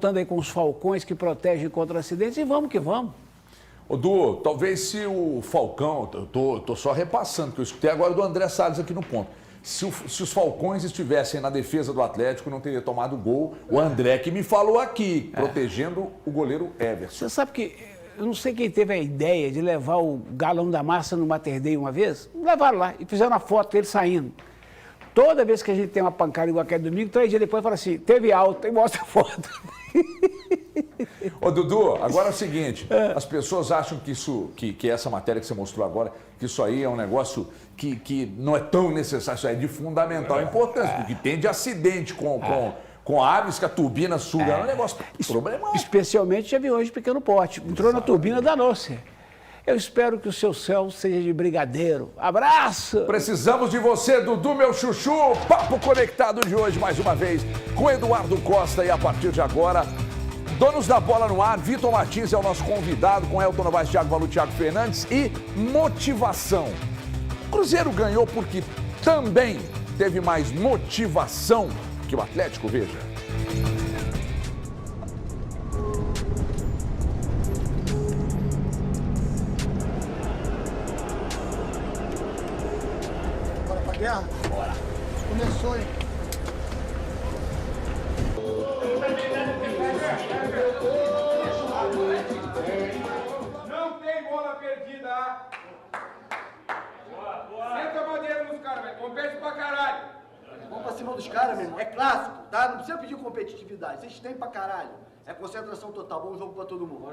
Estando aí com os falcões que protegem contra acidentes e vamos que vamos. Ô, Du, talvez se o Falcão, eu tô só repassando, que eu escutei agora do André Salles aqui no ponto. Se os Falcões estivessem na defesa do Atlético, não teria tomado gol. O André que me falou aqui, protegendo o goleiro Everson. Você sabe que, eu não sei quem teve a ideia de levar o Galão da Massa no Mater Dei uma vez, levaram lá e fizeram a foto dele saindo. Toda vez que a gente tem uma pancada igual aquele domingo, 3 dias depois fala assim, teve alta e mostra a foto. Ô, Dudu, agora é o seguinte, as pessoas acham que isso, que essa matéria que você mostrou agora, que isso aí é um negócio que não é tão necessário, isso aí é de fundamental importância, porque tem de acidente com aves que a turbina suga, é um negócio problemático. Especialmente de aviões de pequeno porte. Entrou na turbina, danou-se. Eu espero que o seu céu seja de brigadeiro. Abraço! Precisamos de você, Dudu, meu chuchu. Papo Conectado de hoje, mais uma vez, com Eduardo Costa. E a partir de agora, donos da bola no ar, Vitor Martins é o nosso convidado, com Elton Novaes, Thiago Valu, Thiago Fernandes e motivação. O Cruzeiro ganhou porque também teve mais motivação que o Atlético, veja. Guerra? Bora. Começou, hein? Não tem bola perdida. Senta a bandeira nos caras, velho. Compete pra caralho. Vamos pra cima dos caras, meu irmão. É clássico, tá? Não precisa pedir competitividade. Vocês têm pra caralho. É concentração total. Bom jogo pra todo mundo.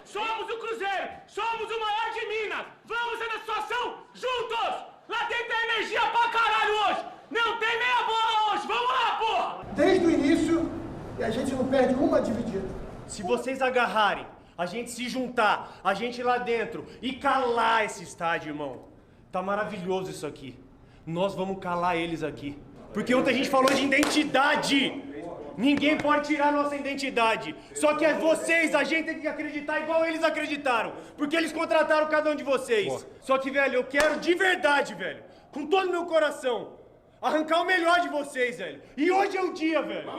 Somos o Cruzeiro! Somos o maior de Minas! Vamos na situação juntos! Lá dentro tem energia pra caralho hoje! Não tem meia bola hoje! Vamos lá, porra! Desde o início, e a gente não perde uma dividida. Se vocês agarrarem, a gente se juntar, a gente ir lá dentro e calar esse estádio, irmão. Tá maravilhoso isso aqui. Nós vamos calar eles aqui. Porque ontem a gente falou de identidade. Ninguém pode tirar nossa identidade. Só que é vocês, a gente tem que acreditar igual eles acreditaram. Porque eles contrataram cada um de vocês. Boa. Só que, velho, eu quero de verdade, velho, com todo o meu coração, arrancar o melhor de vocês, velho. E hoje é o dia, velho.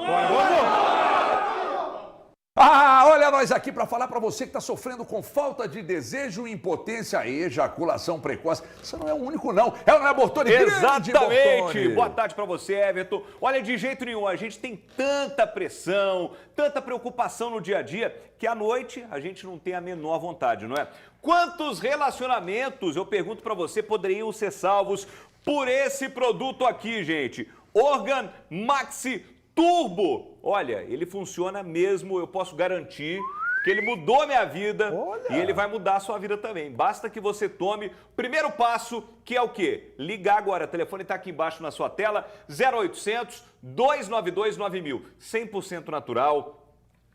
Ah, olha nós aqui para falar para você que está sofrendo com falta de desejo, impotência e ejaculação precoce. Você não é o único, não. É o Bortoni. Exatamente. Boa tarde para você, Everton. Olha, de jeito nenhum, a gente tem tanta pressão, tanta preocupação no dia a dia, que à noite a gente não tem a menor vontade, não é? Quantos relacionamentos, eu pergunto para você, poderiam ser salvos por esse produto aqui, gente? Organ Maxi Turbo. Olha, ele funciona mesmo, eu posso garantir que ele mudou a minha vida. Olha. E ele vai mudar a sua vida também. Basta que você tome o primeiro passo, que é o quê? Ligar agora, o telefone está aqui embaixo na sua tela, 0800 292 9000, 100% natural.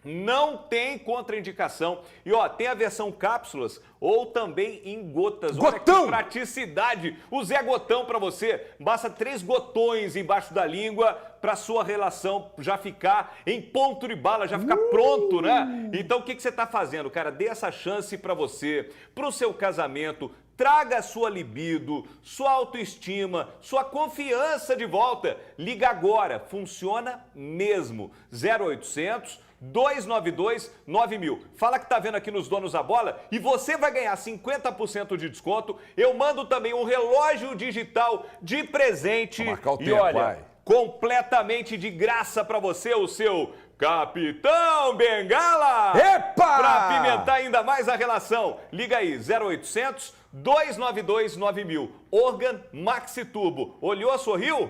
Não tem contraindicação. E ó, tem a versão cápsulas ou também em gotas. Gotão! Olha que praticidade. O Zé Gotão para você. Basta 3 gotões embaixo da língua para sua relação já ficar em ponto de bala, já ficar pronto, né? Então o que você está fazendo, cara? Dê essa chance para você, para o seu casamento. Traga a sua libido, sua autoestima, sua confiança de volta. Liga agora, funciona mesmo. 0800 292 9000. Fala que tá vendo aqui nos Donos da Bola e você vai ganhar 50% de desconto. Eu mando também um relógio digital de presente. Vou marcar o tempo, e olha, vai. Completamente de graça para você, o seu Capitão Bengala. Epa! Para apimentar ainda mais a relação. Liga aí, 0800 292 9000. Organ Maxi Turbo. Olhou, sorriu?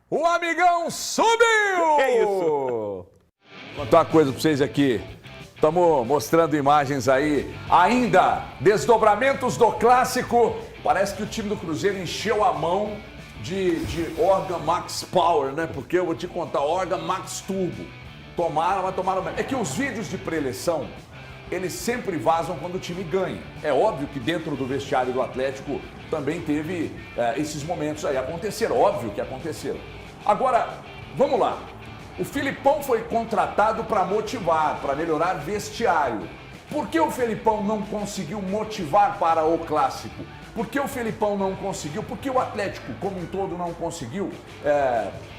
O amigão subiu! É isso. Vou contar uma coisa pra vocês aqui. Estamos mostrando imagens aí. Ainda, desdobramentos do clássico. Parece que o time do Cruzeiro encheu a mão de Organ Max Power, né? Porque eu vou te contar, Organ Max Turbo. Tomaram, mas tomaram mesmo. É que os vídeos de preleção, eles sempre vazam quando o time ganha. É óbvio que dentro do vestiário do Atlético também teve esses momentos aí. Aconteceram, óbvio que aconteceram. Agora, vamos lá. O Felipão foi contratado para motivar, para melhorar vestiário. Por que o Felipão não conseguiu motivar para o clássico? Por que o Felipão não conseguiu? Por que o Atlético, como um todo, não conseguiu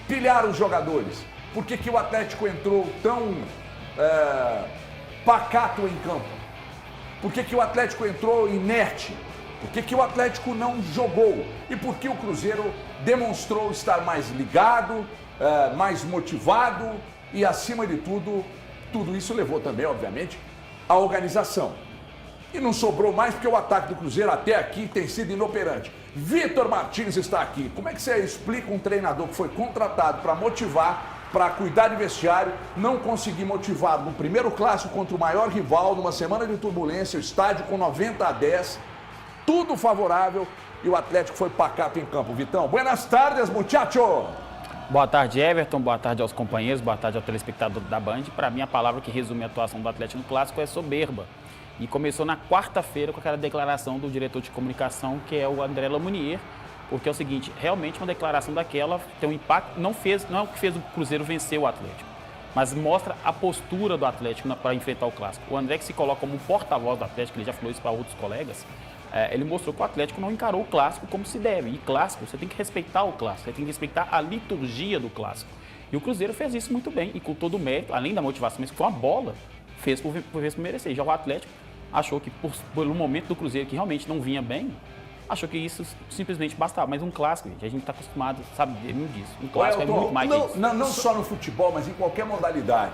pilhar os jogadores? Por que o Atlético entrou tão pacato em campo? Por que o Atlético entrou inerte? Por que o Atlético não jogou? E por que o Cruzeiro demonstrou estar mais ligado, mais motivado e, acima de tudo, tudo isso levou também, obviamente, à organização. E não sobrou mais porque o ataque do Cruzeiro até aqui tem sido inoperante. Vitor Martins está aqui. Como é que você explica um treinador que foi contratado para motivar, para cuidar de vestiário, não conseguir motivar no primeiro clássico contra o maior rival, numa semana de turbulência, o estádio com 90-10, tudo favorável e o Atlético foi pacato em campo. Vitão, buenas tardes, muchacho! Boa tarde, Everton. Boa tarde aos companheiros. Boa tarde ao telespectador da Band. Para mim, a palavra que resume a atuação do Atlético no Clássico é soberba. E começou na quarta-feira com aquela declaração do diretor de comunicação, que é o André Lamounier, porque é o seguinte, realmente uma declaração daquela tem um impacto, não é o que fez o Cruzeiro vencer o Atlético, mas mostra a postura do Atlético para enfrentar o Clássico. O André, que se coloca como porta-voz do Atlético, ele já falou isso para outros colegas, ele mostrou que o Atlético não encarou o Clássico como se deve. E Clássico, você tem que respeitar o Clássico, você tem que respeitar a liturgia do Clássico. E o Cruzeiro fez isso muito bem, e com todo o mérito, além da motivação, mas com a bola, fez por merecer. Já o Atlético achou que, pelo momento do Cruzeiro, que realmente não vinha bem, achou que isso simplesmente bastava. Mas um clássico, gente, a gente está acostumado, sabe disso. Um clássico é muito mais que isso. Não só no futebol, mas em qualquer modalidade.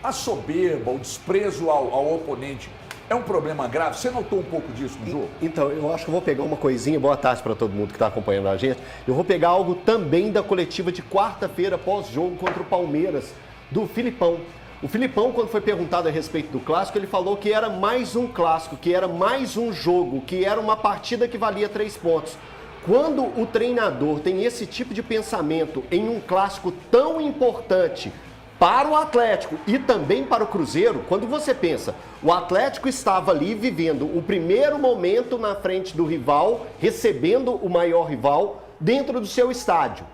A soberba, o desprezo ao oponente é um problema grave. Você notou um pouco disso no jogo? Então, eu acho que eu vou pegar uma coisinha. Boa tarde para todo mundo que está acompanhando a gente. Eu vou pegar algo também da coletiva de quarta-feira, pós-jogo, contra o Palmeiras, do Filipão. O Filipão, quando foi perguntado a respeito do clássico, ele falou que era mais um clássico, que era mais um jogo, que era uma partida que valia 3 pontos. Quando o treinador tem esse tipo de pensamento em um clássico tão importante para o Atlético e também para o Cruzeiro, quando você pensa, o Atlético estava ali vivendo o primeiro momento na frente do rival, recebendo o maior rival dentro do seu estádio.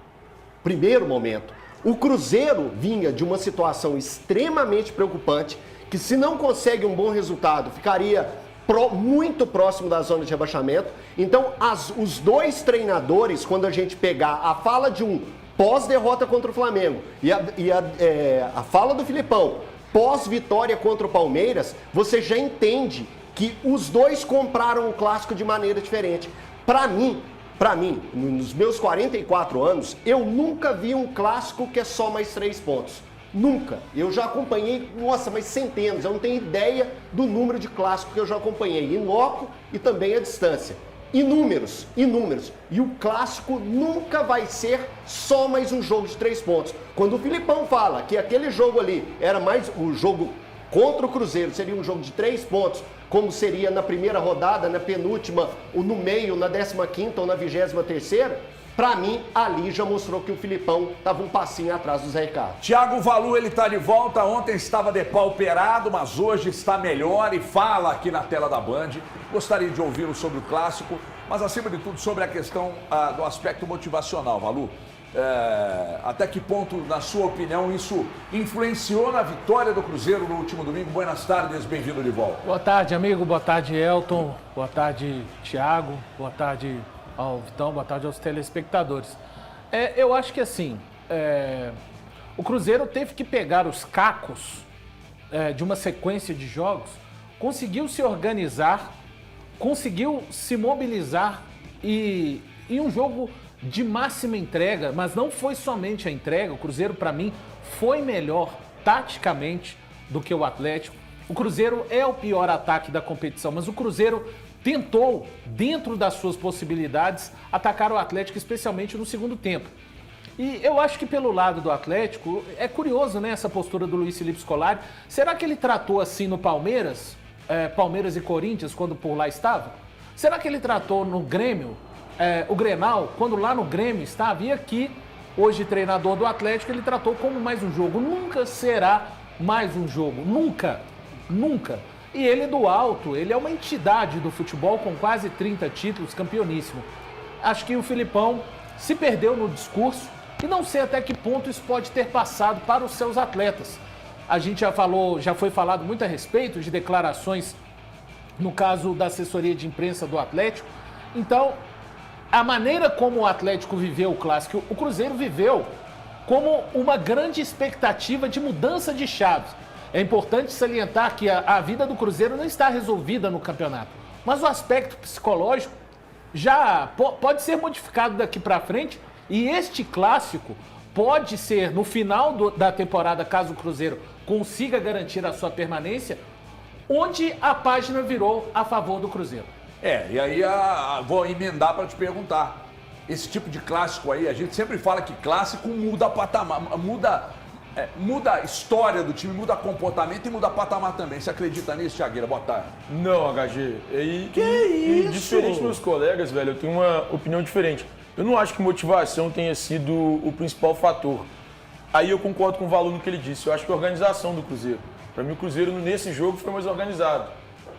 Primeiro momento. O Cruzeiro vinha de uma situação extremamente preocupante, que se não consegue um bom resultado, ficaria muito próximo da zona de rebaixamento. Então, os dois treinadores, quando a gente pegar a fala de um pós-derrota contra o Flamengo e a fala do Filipão pós-vitória contra o Palmeiras, você já entende que os dois compraram o clássico de maneira diferente. Para mim, nos meus 44 anos, eu nunca vi um clássico que é só mais 3 pontos. Nunca. Eu já acompanhei, mas centenas. Eu não tenho ideia do número de clássicos que eu já acompanhei, em loco e também à distância. Inúmeros. E o clássico nunca vai ser só mais um jogo de 3 pontos. Quando o Filipão fala que aquele jogo ali era mais o jogo contra o Cruzeiro, seria um jogo de 3 pontos, como seria na primeira rodada, na penúltima, ou no meio, na 15ª ou na 23ª, para mim, ali já mostrou que o Filipão estava um passinho atrás do Zé Ricardo. Thiago Valu, ele está de volta. Ontem estava depauperado, mas hoje está melhor e fala aqui na tela da Band. Gostaria de ouvi-lo sobre o clássico, mas acima de tudo sobre a questão do aspecto motivacional, Valu. Até que ponto, na sua opinião, isso influenciou na vitória do Cruzeiro no último domingo? Buenas tardes, bem-vindo de volta. Boa tarde, amigo. Boa tarde, Elton. Boa tarde, Thiago. Boa tarde ao Vitão. Boa tarde aos telespectadores. Eu acho que assim, o Cruzeiro teve que pegar os cacos de uma sequência de jogos, conseguiu se organizar, conseguiu se mobilizar e em um jogo de máxima entrega, mas não foi somente a entrega. O Cruzeiro, para mim, foi melhor taticamente do que o Atlético. O Cruzeiro é o pior ataque da competição, mas o Cruzeiro tentou, dentro das suas possibilidades, atacar o Atlético, especialmente no segundo tempo. E eu acho que pelo lado do Atlético, é curioso, né, essa postura do Luiz Felipe Scolari. Será que ele tratou assim no Palmeiras, Palmeiras e Corinthians, quando por lá estava? Será que ele tratou no Grêmio, o Grenal, quando lá no Grêmio estava? E aqui, hoje treinador do Atlético, ele tratou como mais um jogo. Nunca será mais um jogo. Nunca. Nunca. E ele do alto, ele é uma entidade do futebol com quase 30 títulos, campeoníssimo. Acho que o Filipão se perdeu no discurso e não sei até que ponto isso pode ter passado para os seus atletas. A gente já foi falado muito a respeito de declarações no caso da assessoria de imprensa do Atlético. Então, a maneira como o Atlético viveu o clássico, o Cruzeiro viveu como uma grande expectativa de mudança de chaves. É importante salientar que a vida do Cruzeiro não está resolvida no campeonato, mas o aspecto psicológico já pode ser modificado daqui para frente, e este clássico pode ser, no final da temporada, caso o Cruzeiro consiga garantir a sua permanência, onde a página virou a favor do Cruzeiro. E aí vou emendar para te perguntar. Esse tipo de clássico aí, a gente sempre fala que clássico muda patamar, muda a história do time, muda comportamento e muda patamar também. Você acredita nisso, Thiagueira? Boa tarde. Não, HG. E diferente dos meus colegas, velho, eu tenho uma opinião diferente. Eu não acho que motivação tenha sido o principal fator. Aí eu concordo com o Valu no que ele disse. Eu acho que a organização do Cruzeiro. Para mim, o Cruzeiro nesse jogo foi mais organizado.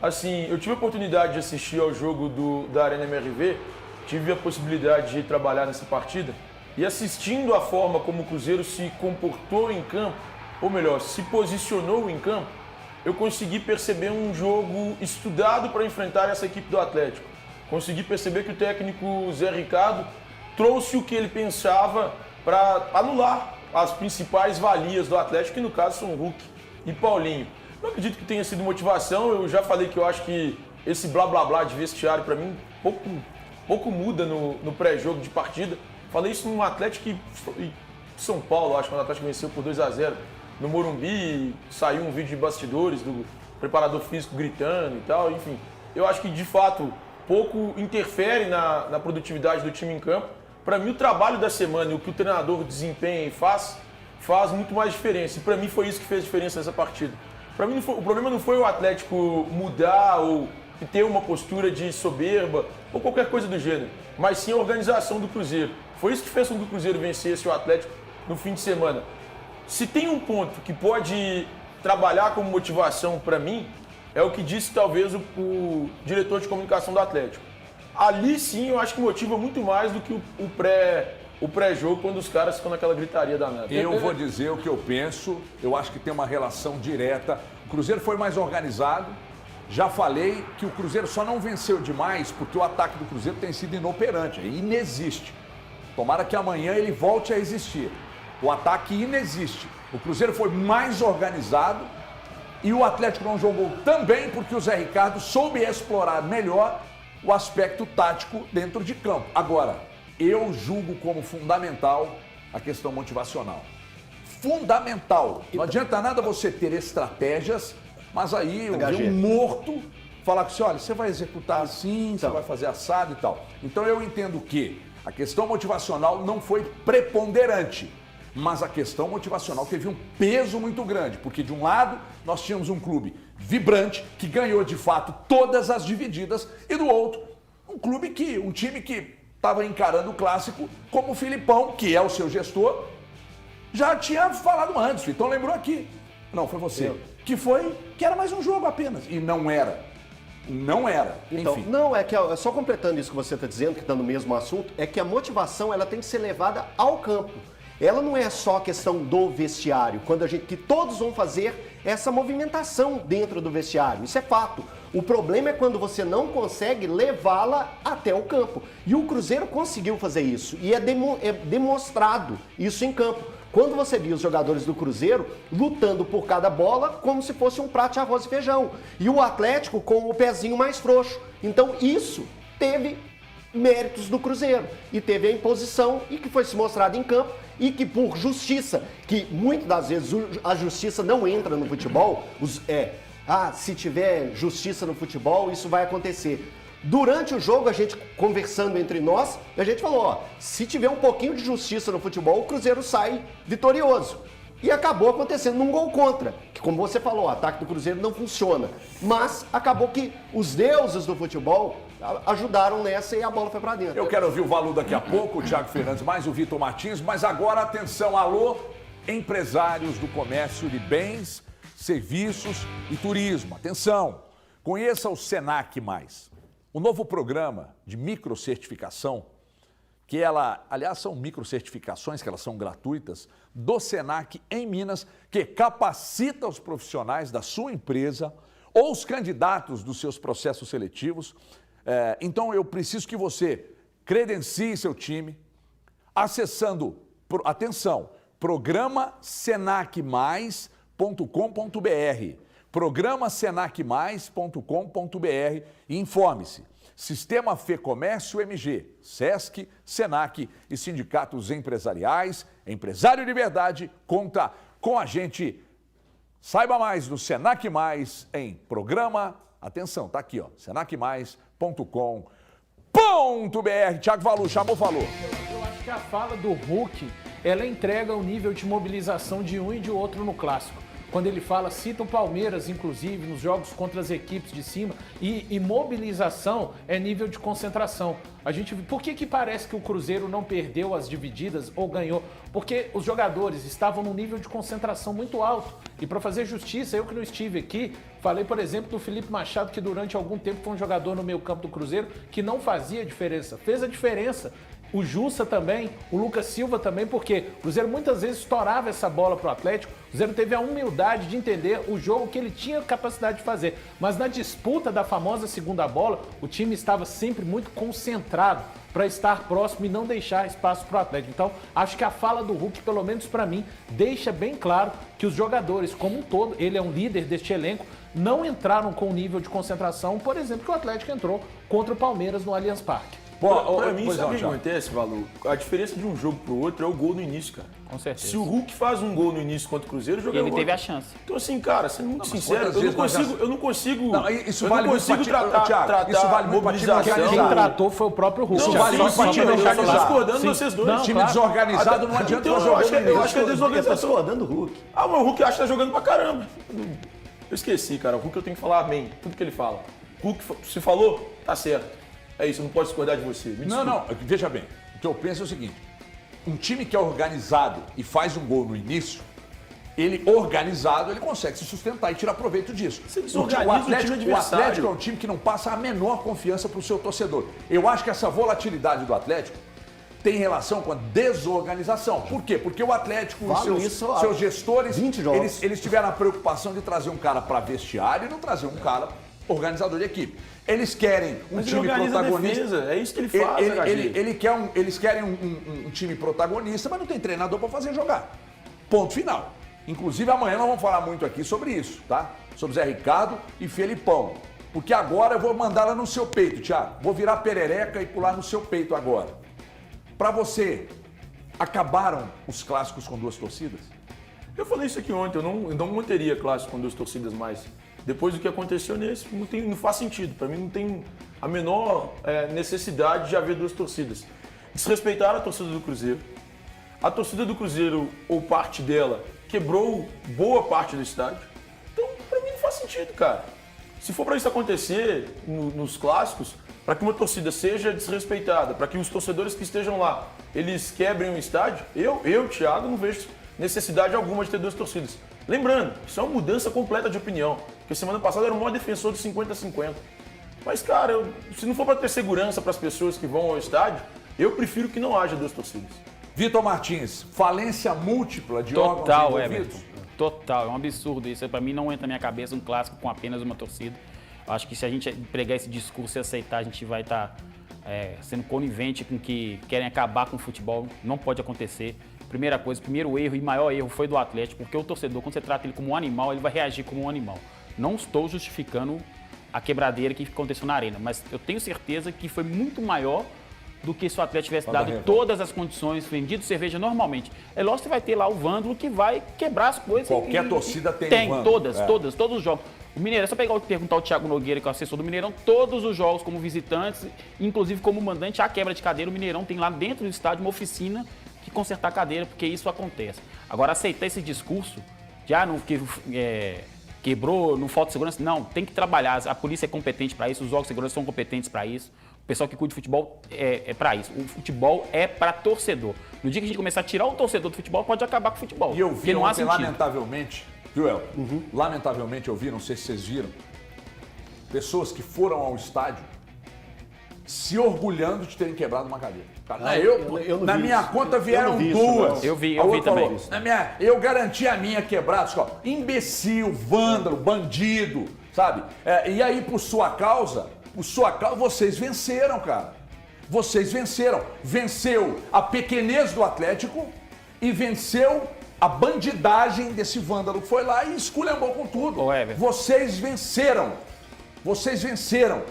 Assim, eu tive a oportunidade de assistir ao jogo da Arena MRV, tive a possibilidade de trabalhar nessa partida, e assistindo a forma como o Cruzeiro se comportou em campo, ou melhor, se posicionou em campo, eu consegui perceber um jogo estudado para enfrentar essa equipe do Atlético. Consegui perceber que o técnico Zé Ricardo trouxe o que ele pensava para anular as principais valias do Atlético, que no caso são Hulk e Paulinho. Não acredito que tenha sido motivação, eu já falei que eu acho que esse blá blá blá de vestiário para mim pouco muda no pré-jogo de partida. Falei isso no Atlético e São Paulo, acho que quando o Atlético venceu por 2-0 no Morumbi, saiu um vídeo de bastidores do preparador físico gritando e tal, enfim. Eu acho que, de fato, pouco interfere na produtividade do time em campo. Para mim, o trabalho da semana e o que o treinador desempenha e faz muito mais diferença. E para mim foi isso que fez diferença nessa partida. Para mim, o problema não foi o Atlético mudar ou ter uma postura de soberba ou qualquer coisa do gênero, mas sim a organização do Cruzeiro. Foi isso que fez com que o Cruzeiro vencesse o Atlético no fim de semana. Se tem um ponto que pode trabalhar como motivação para mim, é o que disse talvez o diretor de comunicação do Atlético. Ali sim eu acho que motiva muito mais do que o pré-jogo, quando os caras ficam naquela gritaria danada. Eu vou dizer o que eu penso, eu acho que tem uma relação direta. O Cruzeiro foi mais organizado. Já falei que o Cruzeiro só não venceu demais porque o ataque do Cruzeiro tem sido inoperante, inexiste. Tomara que amanhã ele volte a existir. O ataque inexiste. O Cruzeiro foi mais organizado e o Atlético não jogou também porque o Zé Ricardo soube explorar melhor o aspecto tático dentro de campo. Agora, eu julgo como fundamental a questão motivacional. Fundamental. Não adianta nada você ter estratégias, mas aí eu vi um morto falar que olha, você vai executar assim, você vai fazer assado e tal. Então eu entendo que a questão motivacional não foi preponderante, mas a questão motivacional teve um peso muito grande, porque de um lado nós tínhamos um clube vibrante, que ganhou de fato todas as divididas, e do outro, um time que estava encarando o clássico como o Filipão, que é o seu gestor, já tinha falado antes, então lembrou aqui. Não, foi você. Que era mais um jogo apenas. E não era. Não era. Então, enfim. não, só completando isso que você está dizendo, que está no mesmo assunto, é que a motivação ela tem que ser levada ao campo. Ela não é só questão do vestiário, que todos vão fazer essa movimentação dentro do vestiário, isso é fato. O problema é quando você não consegue levá-la até o campo. E o Cruzeiro conseguiu fazer isso, e é demonstrado isso em campo. Quando você viu os jogadores do Cruzeiro lutando por cada bola como se fosse um prato de arroz e feijão. E o Atlético com o pezinho mais frouxo. Então isso teve méritos do Cruzeiro. E teve a imposição e que foi se mostrado em campo. E que por justiça, que muitas das vezes a justiça não entra no futebol, se tiver justiça no futebol, isso vai acontecer. Durante o jogo, a gente conversando entre nós, a gente falou, se tiver um pouquinho de justiça no futebol, o Cruzeiro sai vitorioso. E acabou acontecendo num gol contra, que como você falou, o ataque do Cruzeiro não funciona. Mas acabou que os deuses do futebol ajudaram nessa e a bola foi pra dentro. Eu quero ouvir o Valu daqui a pouco, o Thiago Fernandes, mais o Vitor Martins, mas agora atenção, alô, empresários do comércio de bens, serviços e turismo. Atenção, conheça o Senac Mais. O novo programa de microcertificação, que aliás, são microcertificações, que elas são gratuitas, do Senac em Minas, que capacita os profissionais da sua empresa ou os candidatos dos seus processos seletivos. Então, eu preciso que você credencie seu time acessando, atenção, Programa senacmais.com.br. Programa senacmais.com.br e informe-se. Sistema Fê Comércio MG, Sesc, Senac e sindicatos empresariais. Empresário de verdade, conta com a gente. Saiba mais do Senac Mais em programa. Atenção, tá aqui, ó, senacmais.com.br. Thiago Valu, chamou, falou. Eu acho que a fala do Hulk, ela entrega o nível de mobilização de um e de outro no clássico. Quando ele fala, cita o Palmeiras, inclusive, nos jogos contra as equipes de cima, e mobilização é nível de concentração. Por que parece que o Cruzeiro não perdeu as divididas ou ganhou? Porque os jogadores estavam num nível de concentração muito alto. E para fazer justiça, eu que não estive aqui, falei, por exemplo, do Felipe Machado, que durante algum tempo foi um jogador no meio campo do Cruzeiro que não fazia diferença. Fez a diferença. O Jussa também, o Lucas Silva também, porque o Cruzeiro muitas vezes estourava essa bola pro Atlético. O Cruzeiro teve a humildade de entender o jogo que ele tinha capacidade de fazer. Mas na disputa da famosa segunda bola, o time estava sempre muito concentrado para estar próximo e não deixar espaço pro Atlético. Então, acho que a fala do Hulk, pelo menos para mim, deixa bem claro que os jogadores como um todo, ele é um líder deste elenco, não entraram com o nível de concentração, por exemplo, que o Atlético entrou contra o Palmeiras no Allianz Parque. Pra mim, sabe o que acontece, Valu? A diferença de um jogo pro outro é o gol no início, cara. Com certeza. Se o Hulk faz um gol no início contra o Cruzeiro, o jogo ele teve a chance. Então, assim, cara, sendo muito sincero, eu não consigo isso vale muito pra tratar isso vale muito pra time organizado. Quem tratou foi o próprio Hulk. Isso vale muito pra time organizado. Eu tô discordando de vocês dois. Time desorganizado não adianta jogar. Eu acho que é desorganização. discordando do Hulk. Ah, mas o Hulk acha que tá jogando pra caramba. Eu esqueci, cara. O Hulk eu tenho que falar amém. Tudo que ele fala. Hulk, se falou, tá certo. É isso, eu não posso discordar de você. Não, veja bem. O que eu penso é o seguinte. Um time que é organizado e faz um gol no início, ele organizado, ele consegue se sustentar e tirar proveito disso. O Atlético é um time que não passa a menor confiança para o seu torcedor. Eu acho que essa volatilidade do Atlético tem relação com a desorganização. Por quê? Porque o Atlético e seus gestores, eles tiveram a preocupação de trazer um cara para vestiário e não trazer um cara organizador de equipe. Eles querem um time protagonista. É isso que ele faz, Eles querem um time protagonista, mas não tem treinador para fazer jogar. Ponto final. Inclusive, amanhã nós vamos falar muito aqui sobre isso, tá? Sobre Zé Ricardo e Felipão. Porque agora eu vou mandar lá no seu peito, Thiago. Vou virar perereca e pular no seu peito agora. Para você, acabaram os clássicos com duas torcidas? Eu falei isso aqui ontem, eu não manteria clássico com duas torcidas mais. Depois do que aconteceu nesse, não faz sentido. Para mim não tem a menor necessidade de haver duas torcidas. Desrespeitaram a torcida do Cruzeiro. A torcida do Cruzeiro, ou parte dela, quebrou boa parte do estádio. Então, para mim não faz sentido, cara. Se for para isso acontecer nos clássicos, para que uma torcida seja desrespeitada, para que os torcedores que estejam lá, eles quebrem o estádio, eu, Thiago, não vejo necessidade alguma de ter duas torcidas. Lembrando, isso é uma mudança completa de opinião, porque semana passada eu era o maior defensor de 50-50. Mas, cara, se não for para ter segurança para as pessoas que vão ao estádio, eu prefiro que não haja duas torcidas. Vitor Martins, falência múltipla de órgãos envolvidos? Total, é um absurdo isso. Para mim não entra na minha cabeça um clássico com apenas uma torcida. Acho que se a gente pregar esse discurso e aceitar, a gente vai estar sendo conivente com que querem acabar com o futebol. Não pode acontecer. Primeira coisa, primeiro erro e maior erro foi do Atlético, porque o torcedor, quando você trata ele como um animal, ele vai reagir como um animal. Não estou justificando a quebradeira que aconteceu na arena, mas eu tenho certeza que foi muito maior do que se o Atlético tivesse dado todas as condições, vendido cerveja normalmente. É lógico que você vai ter lá o vândalo que vai quebrar as coisas. Qualquer torcida tem um vândalo. Todos os jogos. O Mineirão, só perguntar ao Thiago Nogueira, que é o assessor do Mineirão, todos os jogos como visitantes, inclusive como mandante, a quebra de cadeira, o Mineirão tem lá dentro do estádio uma oficina que consertar a cadeira, porque isso acontece. Agora, aceitar esse discurso de quebrou, não falta segurança, não, tem que trabalhar, a polícia é competente para isso, os órgãos de segurança são competentes para isso, o pessoal que cuida de futebol é para isso, o futebol é para torcedor. No dia que a gente começar a tirar o torcedor do futebol, pode acabar com o futebol. E eu vi ontem, lamentavelmente, viu, El? Lamentavelmente eu vi, não sei se vocês viram, pessoas que foram ao estádio se orgulhando de terem quebrado uma cadeira. Na minha conta vieram duas. Eu vi também. Eu garanti a minha quebrada. Imbecil, vândalo, bandido, sabe? E aí, por sua causa, vocês venceram, cara. Vocês venceram. Venceu a pequenez do Atlético e venceu a bandidagem desse vândalo que foi lá e esculhambou com tudo. Ô, Everton. Vocês venceram. Vocês venceram.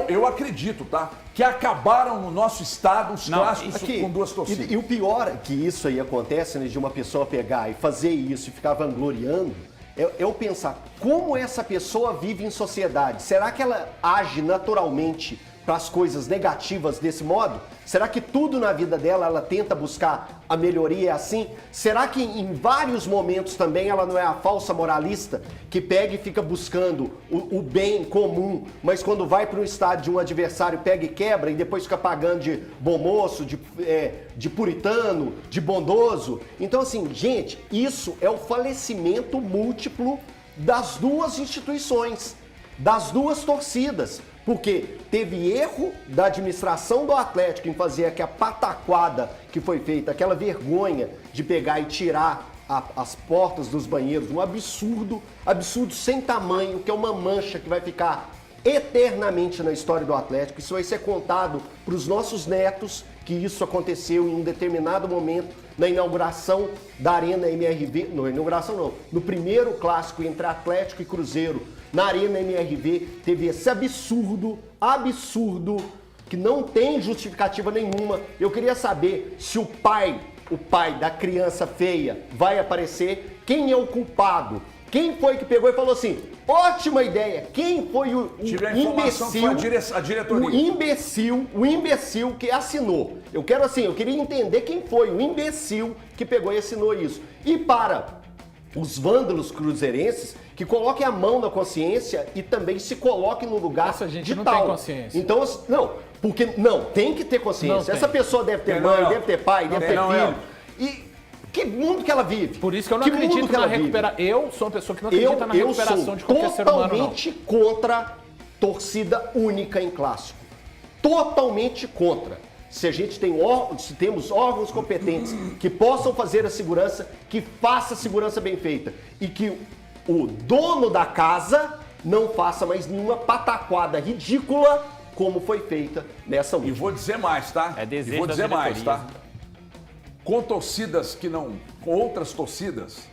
Eu acredito, tá? Que acabaram no nosso estado os clássicos com duas torcidas. E o pior é que isso aí acontece, né, de uma pessoa pegar e fazer isso e ficar vangloriando, é eu pensar como essa pessoa vive em sociedade. Será que ela age naturalmente para as coisas negativas desse modo? Será que tudo na vida dela ela tenta buscar a melhoria assim? Será que em vários momentos também ela não é a falsa moralista que pega e fica buscando o bem comum, mas quando vai para um estádio de um adversário pega e quebra e depois fica pagando de bom moço, de puritano, de bondoso? Então assim, gente, isso é o falecimento múltiplo das duas instituições, das duas torcidas. Porque teve erro da administração do Atlético em fazer aquela pataquada que foi feita, aquela vergonha de pegar e tirar as portas dos banheiros, um absurdo sem tamanho, que é uma mancha que vai ficar eternamente na história do Atlético. Isso vai ser contado para os nossos netos, que isso aconteceu em um determinado momento na inauguração da Arena MRV, no primeiro clássico entre Atlético e Cruzeiro, na Arena MRV, teve esse absurdo, que não tem justificativa nenhuma. Eu queria saber se o pai da criança feia vai aparecer, quem é o culpado? Quem foi que pegou e falou assim, ótima ideia, quem foi o imbecil, a diretoria. o imbecil que assinou? Eu queria entender quem foi o imbecil que pegou e assinou isso. E para os vândalos cruzeirenses, que coloquem a mão na consciência e também se coloquem no lugar Essa gente de não tal. tem consciência. Então, tem que ter consciência. Essa pessoa deve ter mãe, deve ter pai, deve ter filho. E que mundo que ela vive? Por isso que eu não acredito na recuperação. Eu sou uma pessoa que não acredita na recuperação de qualquer ser humano, não. Eu sou totalmente contra torcida única em clássico. Totalmente contra. Se temos órgãos competentes que possam fazer a segurança, que faça a segurança bem feita e que o dono da casa não faça mais nenhuma pataquada ridícula como foi feita nessa última. E vou dizer mais, tá? Com torcidas com outras torcidas,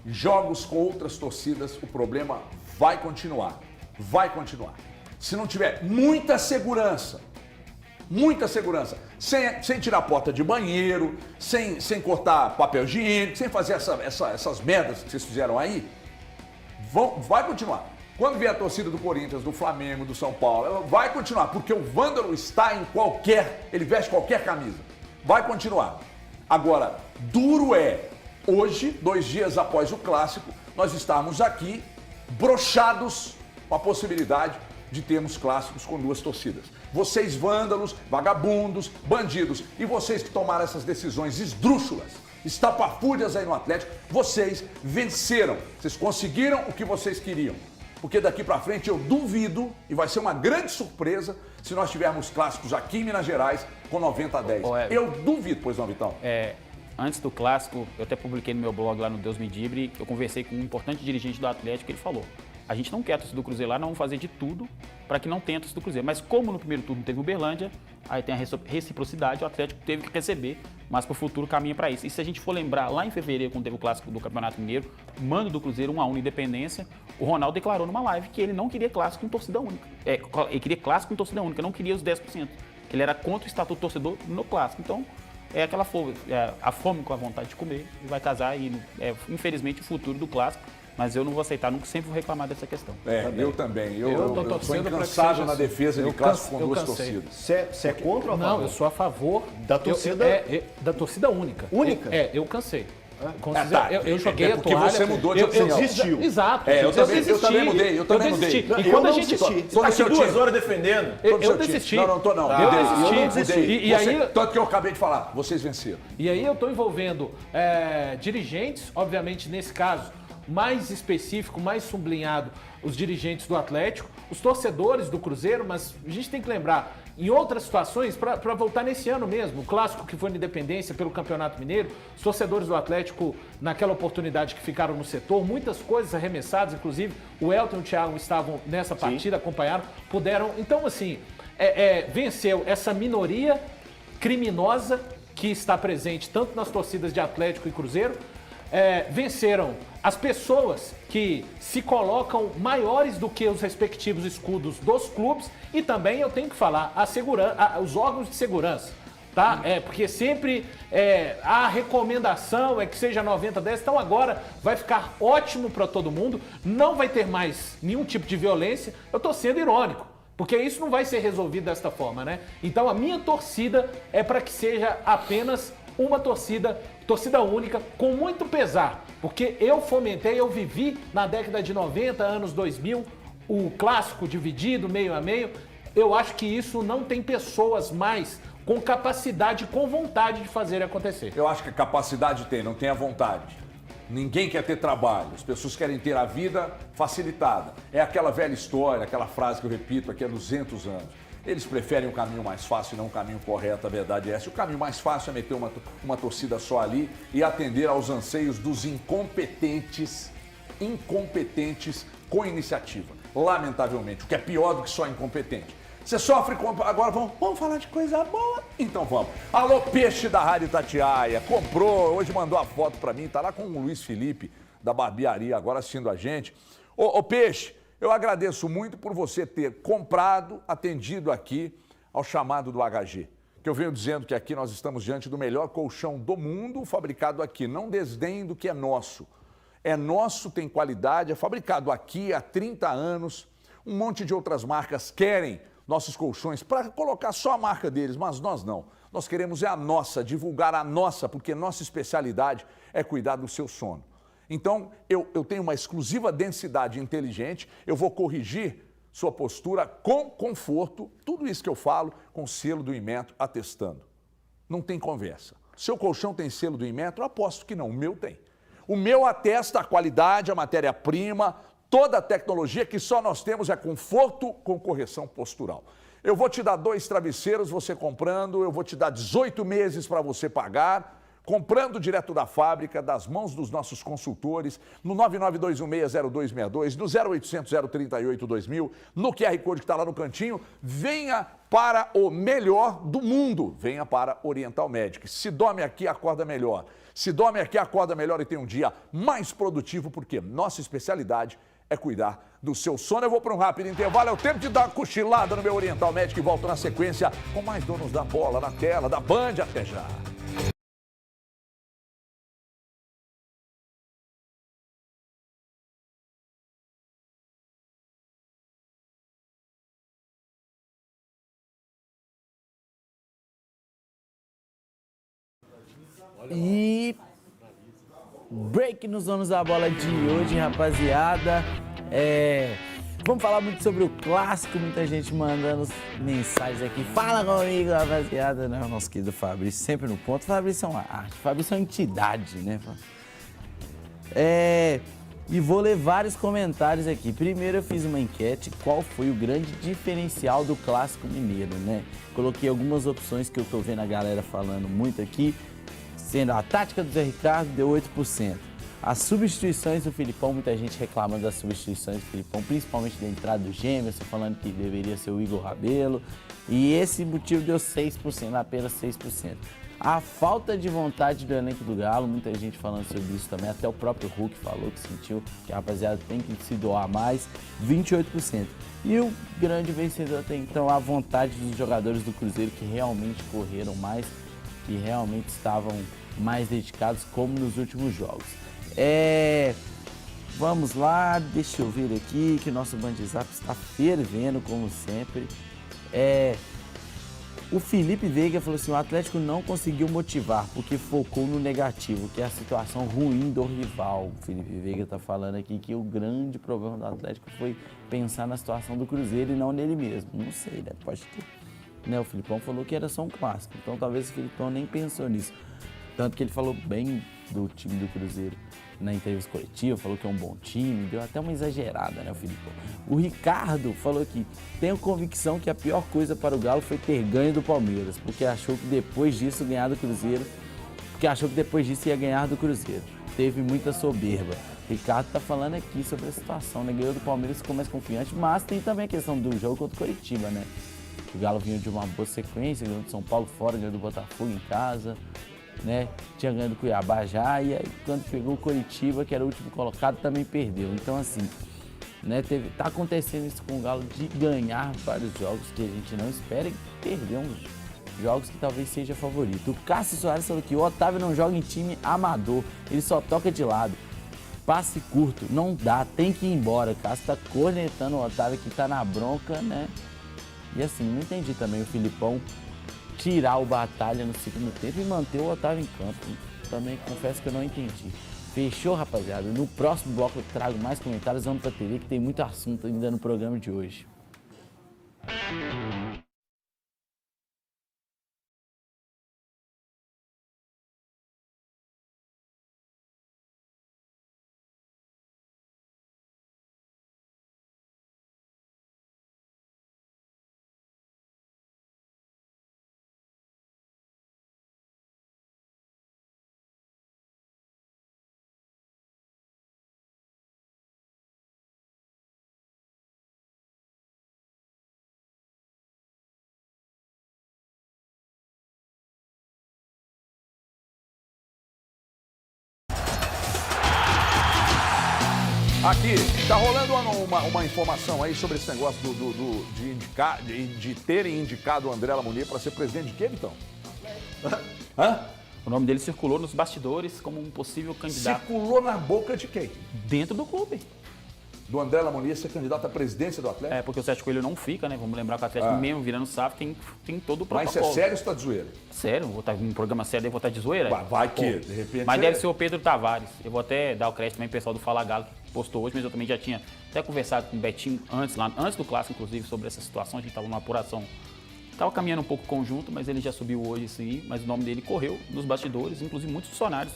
jogos com outras torcidas, o problema vai continuar. Vai continuar. Se não tiver muita segurança, sem tirar porta de banheiro, sem cortar papel higiênico, sem fazer essas merdas que vocês fizeram aí, vai continuar. Quando vier a torcida do Corinthians, do Flamengo, do São Paulo, vai continuar, porque o vândalo está ele veste qualquer camisa. Vai continuar. Agora, duro é, hoje, 2 dias após o clássico, nós estamos aqui broxados com a possibilidade de termos clássicos com 2 torcidas. Vocês vândalos, vagabundos, bandidos e vocês que tomaram essas decisões esdrúxulas, estapafúrdias aí no Atlético, vocês venceram. Vocês conseguiram o que vocês queriam. Porque daqui pra frente eu duvido, e vai ser uma grande surpresa, se nós tivermos clássicos aqui em Minas Gerais com 90-10. Eu duvido, pois não, Vitão? Antes do clássico, eu até publiquei no meu blog lá no Deus Me Dibre, eu conversei com um importante dirigente do Atlético, ele falou: a gente não quer a torcida do Cruzeiro lá, nós vamos fazer de tudo para que não tenha a torcida do Cruzeiro. Mas como no primeiro turno teve Uberlândia, aí tem a reciprocidade, o Atlético teve que receber, mas para o futuro caminha para isso. E se a gente for lembrar, lá em fevereiro, quando teve o clássico do Campeonato Mineiro, mando do Cruzeiro 1-1 na Independência, o Ronaldo declarou numa live que ele não queria clássico com torcida única. Ele queria clássico com torcida única, não queria os 10%. Que ele era contra o estatuto torcedor no clássico. Então, é aquela fome, a fome com a vontade de comer, e vai casar e infelizmente o futuro do clássico. Mas eu não vou aceitar, nunca sempre vou reclamar dessa questão. Eu também. Eu tô sou torcendo incansável na assim. defesa de clássico com 2 torcidas. Você é contra ou a favor? Não, eu sou a favor da torcida da torcida única. Única? Eu cansei. Eu joguei a porque toalha. você mudou de opinião. Desistiu. Exato. Eu também mudei. E quando a gente... Tô aqui 2 horas defendendo. Eu desisti. Não tô não. Eu desisti. E aí... Tanto que eu acabei de falar, vocês venceram. E aí eu tô envolvendo dirigentes, obviamente nesse caso, mais específico, mais sublinhado, os dirigentes do Atlético, os torcedores do Cruzeiro, mas a gente tem que lembrar, em outras situações, para voltar nesse ano mesmo, o clássico que foi na Independência pelo Campeonato Mineiro, os torcedores do Atlético, naquela oportunidade que ficaram no setor, muitas coisas arremessadas, inclusive o Elton e o Thiago estavam nessa partida, acompanharam, puderam. Então, assim, venceu essa minoria criminosa que está presente tanto nas torcidas de Atlético e Cruzeiro, venceram as pessoas que se colocam maiores do que os respectivos escudos dos clubes e também, eu tenho que falar, os órgãos de segurança. Tá? Porque sempre a recomendação é que seja 90-10, então agora vai ficar ótimo para todo mundo, não vai ter mais nenhum tipo de violência. Eu tô sendo irônico, porque isso não vai ser resolvido desta forma, né? Então a minha torcida é para que seja apenas uma torcida única, com muito pesar, porque eu fomentei, eu vivi na década de 90, anos 2000, o clássico dividido, meio a meio. Eu acho que isso não tem pessoas mais com capacidade, com vontade de fazer acontecer. Eu acho que a capacidade tem, não tem a vontade. Ninguém quer ter trabalho, as pessoas querem ter a vida facilitada. É aquela velha história, aquela frase que eu repito aqui há 200 anos. Eles preferem um caminho mais fácil e não um caminho correto, a verdade é essa. O caminho mais fácil é meter uma torcida só ali e atender aos anseios dos incompetentes com iniciativa. Lamentavelmente, o que é pior do que só incompetente. Você sofre com... Agora vamos falar de coisa boa? Então vamos. Alô, Peixe da Rádio Itatiaia. Comprou, hoje mandou a foto pra mim. Tá lá com o Luiz Felipe, da barbearia, agora assistindo a gente. Ô Peixe, eu agradeço muito por você ter comprado, atendido aqui ao chamado do HG. Que eu venho dizendo que aqui nós estamos diante do melhor colchão do mundo, fabricado aqui. Não desdenhem do que é nosso. É nosso, tem qualidade, é fabricado aqui há 30 anos. Um monte de outras marcas querem nossos colchões para colocar só a marca deles, mas nós não. Nós queremos a nossa, divulgar a nossa, porque nossa especialidade é cuidar do seu sono. Então, eu tenho uma exclusiva densidade inteligente, eu vou corrigir sua postura com conforto, tudo isso que eu falo, com selo do Inmetro atestando. Não tem conversa. Seu colchão tem selo do Inmetro? Eu aposto que não, o meu tem. O meu atesta a qualidade, a matéria-prima, toda a tecnologia que só nós temos é conforto com correção postural. Eu vou te dar 2 travesseiros, você comprando, eu vou te dar 18 meses para você pagar, comprando direto da fábrica, das mãos dos nossos consultores, no 992160262, no 0800 038 2000, no QR Code que está lá no cantinho. Venha para o melhor do mundo, venha para Oriental Medic. Se dorme aqui, acorda melhor. Se dorme aqui, acorda melhor e tem um dia mais produtivo, porque nossa especialidade é cuidar do seu sono. Eu vou para um rápido intervalo, é o tempo de dar uma cochilada no meu Oriental Medic e volto na sequência com mais donos da bola na tela, da Band. Até já. E break nos donos da bola de hoje, rapaziada. Vamos falar muito sobre o clássico, muita gente mandando mensagens aqui. Fala comigo, rapaziada. Não, nosso querido Fabrício, sempre no ponto. Fabrício é uma arte, Fabrício é uma entidade, né? E vou ler vários comentários aqui. Primeiro eu fiz uma enquete, qual foi o grande diferencial do Clássico Mineiro, né? Coloquei algumas opções que eu tô vendo a galera falando muito aqui, sendo a tática do Zé Ricardo, deu 8%. As substituições do Filipão, muita gente reclamando das substituições do Filipão, principalmente da entrada do Gêmeos, falando que deveria ser o Igor Rabelo. E esse motivo deu 6%, apenas 6%. A falta de vontade do elenco do Galo, muita gente falando sobre isso também, até o próprio Hulk falou que sentiu que a rapaziada tem que se doar mais, 28%. E o grande vencedor até então, a vontade dos jogadores do Cruzeiro que realmente correram mais, que realmente estavam mais dedicados, como nos últimos jogos. Vamos lá, deixa eu ver aqui, que nosso Bandzap está fervendo, como sempre. O Felipe Veiga falou assim, o Atlético não conseguiu motivar, porque focou no negativo, que é a situação ruim do rival. O Felipe Veiga está falando aqui que o grande problema do Atlético foi pensar na situação do Cruzeiro e não nele mesmo. Não sei, né? Pode ter. Né? O Filipão falou que era só um clássico, então talvez o Filipão nem pensou nisso. Tanto que ele falou bem do time do Cruzeiro na entrevista coletiva, falou que é um bom time, deu até uma exagerada, né, o Filipão. O Ricardo falou que tenho convicção que a pior coisa para o Galo foi ter ganho do Palmeiras, porque achou que depois disso ia ganhar do Cruzeiro, Teve muita soberba. O Ricardo tá falando aqui sobre a situação, né? Ganhou do Palmeiras, ficou mais confiante, mas tem também a questão do jogo contra o Coritiba, né? O Galo vinha de uma boa sequência, ganhou do São Paulo fora, ganhou do Botafogo em casa, né? Tinha ganho do Cuiabá já, e aí quando pegou o Coritiba, que era o último colocado, também perdeu. Então, assim, né, tá acontecendo isso com o Galo de ganhar vários jogos que a gente não espera e perder uns jogos que talvez seja favorito. O Cássio Soares falou que o Otávio não joga em time amador, ele só toca de lado. Passe curto, não dá, tem que ir embora. O Cássio tá cornetando o Otávio que tá na bronca, né? E assim, não entendi também o Filipão tirar o Batalha no segundo tempo e manter o Otávio em campo. Também confesso que eu não entendi. Fechou, rapaziada? No próximo bloco eu trago mais comentários, vamos pra TV, que tem muito assunto ainda no programa de hoje. Aqui, tá rolando uma informação aí sobre esse negócio de terem indicado o André Lamonier para ser presidente de quê, Vitão? Hã? O nome dele circulou nos bastidores como um possível candidato. Circulou na boca de quem? Dentro do clube. Do André Lamonier ser candidato à presidência do Atlético? É, porque o Sérgio Coelho não fica, né? Vamos lembrar que o Atlético mesmo virando SAF tem todo o protocolo. Mas isso é sério ou você tá de zoeira? Sério, vou estar em um programa sério, eu vou estar de zoeira? Vai que, de repente... Mas deve ser o Pedro Tavares. Eu vou até dar o crédito também pro pessoal do Fala Galo, que postou hoje, mas eu também já tinha até conversado com o Betinho antes do clássico, inclusive, sobre essa situação. A gente estava numa apuração, estava caminhando um pouco conjunto, mas ele já subiu hoje, sim. Mas o nome dele correu nos bastidores, inclusive muitos funcionários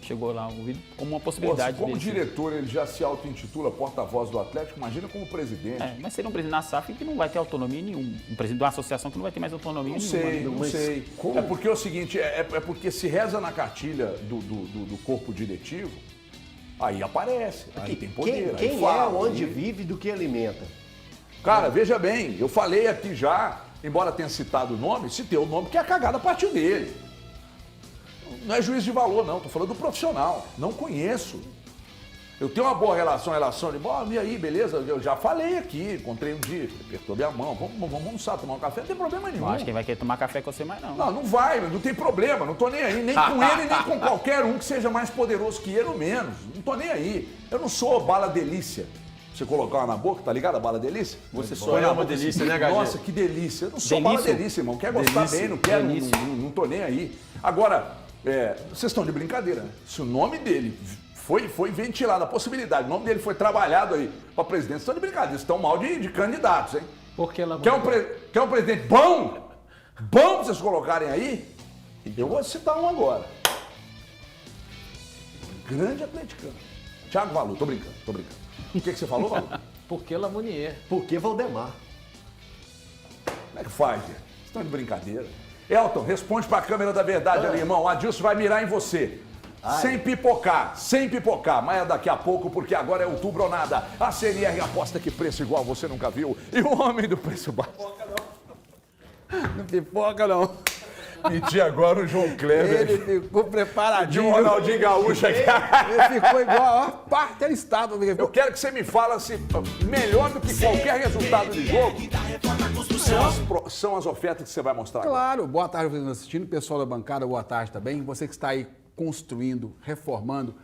chegou lá ouvido como uma possibilidade. Como dele diretor, ele já se auto-intitula porta-voz do Atlético, imagina como presidente. Mas seria um presidente da SAF que não vai ter autonomia nenhuma. Um presidente de uma associação que não vai ter mais autonomia nenhuma. Não sei. Como? É porque é o seguinte, é porque se reza na cartilha do corpo diretivo, aí aparece, aí tem poder. Quem fala, onde vive, do que alimenta. Cara, veja bem, eu falei aqui já, embora tenha citado o nome, citei o nome que a cagada partiu dele. Não é juízo de valor, não. Tô falando do profissional. Não conheço. Eu tenho uma boa relação de, e aí, beleza? Eu já falei aqui, encontrei um dia, apertou minha mão, vamos almoçar, tomar um café, não tem problema nenhum. Eu acho que quem vai querer tomar café com você mais não. Não vai, não tem problema, não tô nem aí, nem com ele, nem com qualquer um que seja mais poderoso que ele ou menos. Não tô nem aí. Eu não sou bala delícia. Você colocar uma na boca, tá ligado a bala delícia? Você só é uma delícia, né, Gagê? Nossa, que delícia. Eu não sou bala delícia, irmão. Quer gostar bem, não quero, não tô nem aí. Agora... vocês estão de brincadeira, né? Se o nome dele foi ventilado, a possibilidade, o nome dele foi trabalhado aí para presidente, vocês estão de brincadeira, vocês estão mal de candidatos, hein? Porque ela quer um presidente bom pra vocês colocarem aí? Eu vou citar um agora. Grande atleticano. Thiago Valu, tô brincando. O que você falou, Valu? Porque Lamonier. Porque Valdemar. Como é que faz, gente? Vocês estão de brincadeira. Elton, responde pra câmera da verdade ali, irmão. O Adilson vai mirar em você. Sem pipocar. Mas é daqui a pouco, porque agora é outubro ou nada. A CNR aposta que preço igual você nunca viu. E o homem do preço baixo. Não pipoca, não. Pedi agora o João Kleber. Ele ficou preparadinho. De um Ronaldinho Gaúcho aqui. Ele ficou igual, ó, parte estado. Eu quero que você me fale assim, melhor do que qualquer resultado de jogo. São as ofertas que você vai mostrar. Claro. Boa tarde, vocês estão assistindo. Pessoal da bancada, boa tarde também. Você que está aí construindo, reformando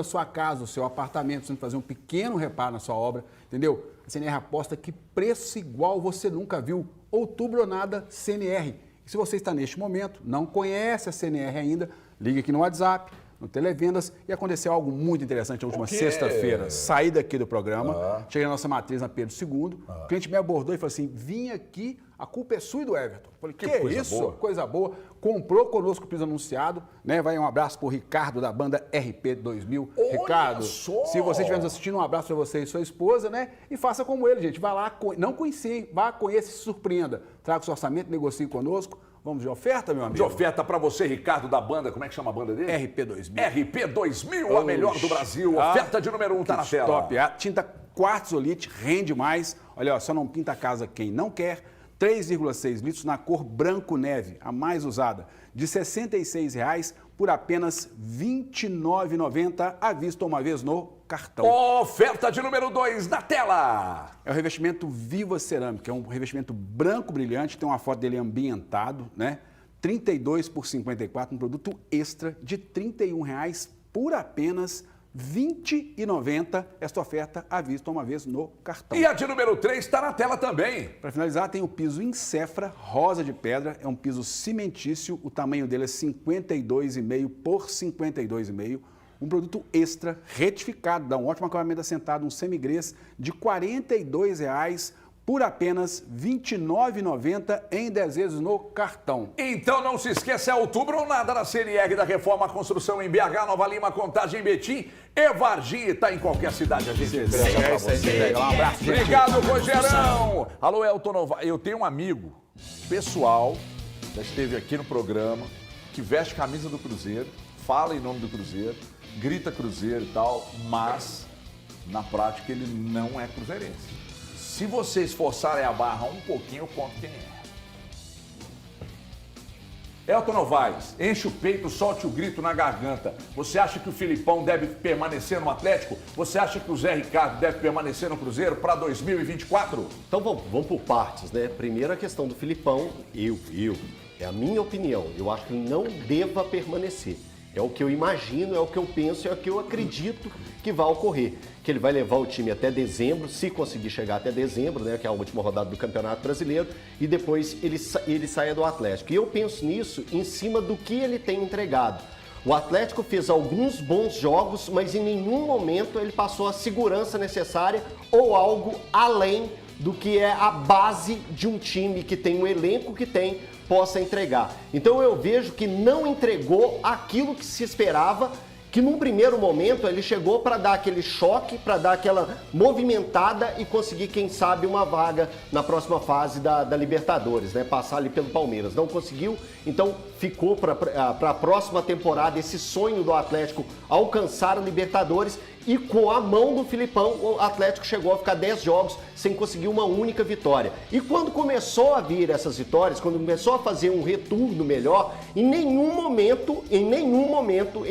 a sua casa, o seu apartamento, precisando fazer um pequeno reparo na sua obra, entendeu? A CNR aposta que preço igual você nunca viu. Outubro ou nada, CNR. E se você está neste momento, não conhece a CNR ainda, ligue aqui no WhatsApp, no Televendas, e aconteceu algo muito interessante na última sexta-feira. Saí daqui do programa, cheguei na nossa matriz na Pedro II, o cliente me abordou e falou assim, vim aqui, a culpa é sua e do Everton. Eu falei, que coisa isso? Boa. Coisa boa. Comprou conosco o piso anunciado, né? Vai um abraço pro Ricardo da banda RP 2000. Olha Ricardo, só. Se você estiver nos assistindo, um abraço para você e sua esposa, né? E faça como ele, gente. Vá lá, não conheci, vá, conheça e se surpreenda. Traga o seu orçamento, negocie conosco. Vamos de oferta, meu amigo? De oferta para você, Ricardo da banda, como é que chama a banda dele? RP 2000. RP 2000, a melhor do Brasil. Oferta de número 1 tá na tela. Top. A tinta Quartzolite rende mais. Olha, ó, só não pinta a casa quem não quer. 3,6 litros na cor branco neve, a mais usada, de R$ 66,00 por apenas R$ 29,90 à vista uma vez no cartão. Oferta de número 2 na tela. É o revestimento Viva Cerâmica, é um revestimento branco brilhante, tem uma foto dele ambientado, né? 32 por 54, um produto extra de R$ 31,00 por apenas R$ 20,90. Esta oferta à vista uma vez no cartão. E a de número 3 está na tela também. Para finalizar, tem o piso em cefra, rosa de pedra. É um piso cimentício, o tamanho dele é 52,5 por 52,5. Um produto extra, retificado, dá um ótimo acabamento assentado, um semigrês de R$ 42,00 por apenas R$ 29,90 em 10 vezes no cartão. Então não se esqueça, é outubro ou nada na CNR da Reforma Construção em BH, Nova Lima, Contagem, Betim e Varginha. Está em qualquer cidade, a gente entrega pra você. Um abraço, gente. Obrigado, Rogerão. Alô, Elton Novaes. Eu tenho um amigo pessoal, já esteve aqui no programa, que veste camisa do Cruzeiro, fala em nome do Cruzeiro, grita Cruzeiro e tal, mas na prática ele não é cruzeirense. Se vocês forçarem a barra um pouquinho, eu conto quem é. Elton Novaes, enche o peito, solte o grito na garganta. Você acha que o Filipão deve permanecer no Atlético? Você acha que o Zé Ricardo deve permanecer no Cruzeiro para 2024? Então vamos por partes, né? Primeiro a questão do Filipão, é a minha opinião. Eu acho que ele não deva permanecer. É o que eu imagino, é o que eu penso, é o que eu acredito que vai ocorrer. Que ele vai levar o time até dezembro, se conseguir chegar até dezembro, né, que é a última rodada do Campeonato Brasileiro, e depois ele saia do Atlético. E eu penso nisso em cima do que ele tem entregado. O Atlético fez alguns bons jogos, mas em nenhum momento ele passou a segurança necessária ou algo além do que é a base de um time que tem um elenco que tem, possa entregar. Então eu vejo que não entregou aquilo que se esperava, que num primeiro momento ele chegou para dar aquele choque, para dar aquela movimentada e conseguir, quem sabe, uma vaga na próxima fase da Libertadores, né? Passar ali pelo Palmeiras. Não conseguiu, então ficou para a próxima temporada esse sonho do Atlético alcançar a Libertadores. E com a mão do Filipão, o Atlético chegou a ficar 10 jogos sem conseguir uma única vitória. E quando começou a vir essas vitórias, quando começou a fazer um retorno melhor, em nenhum momento, em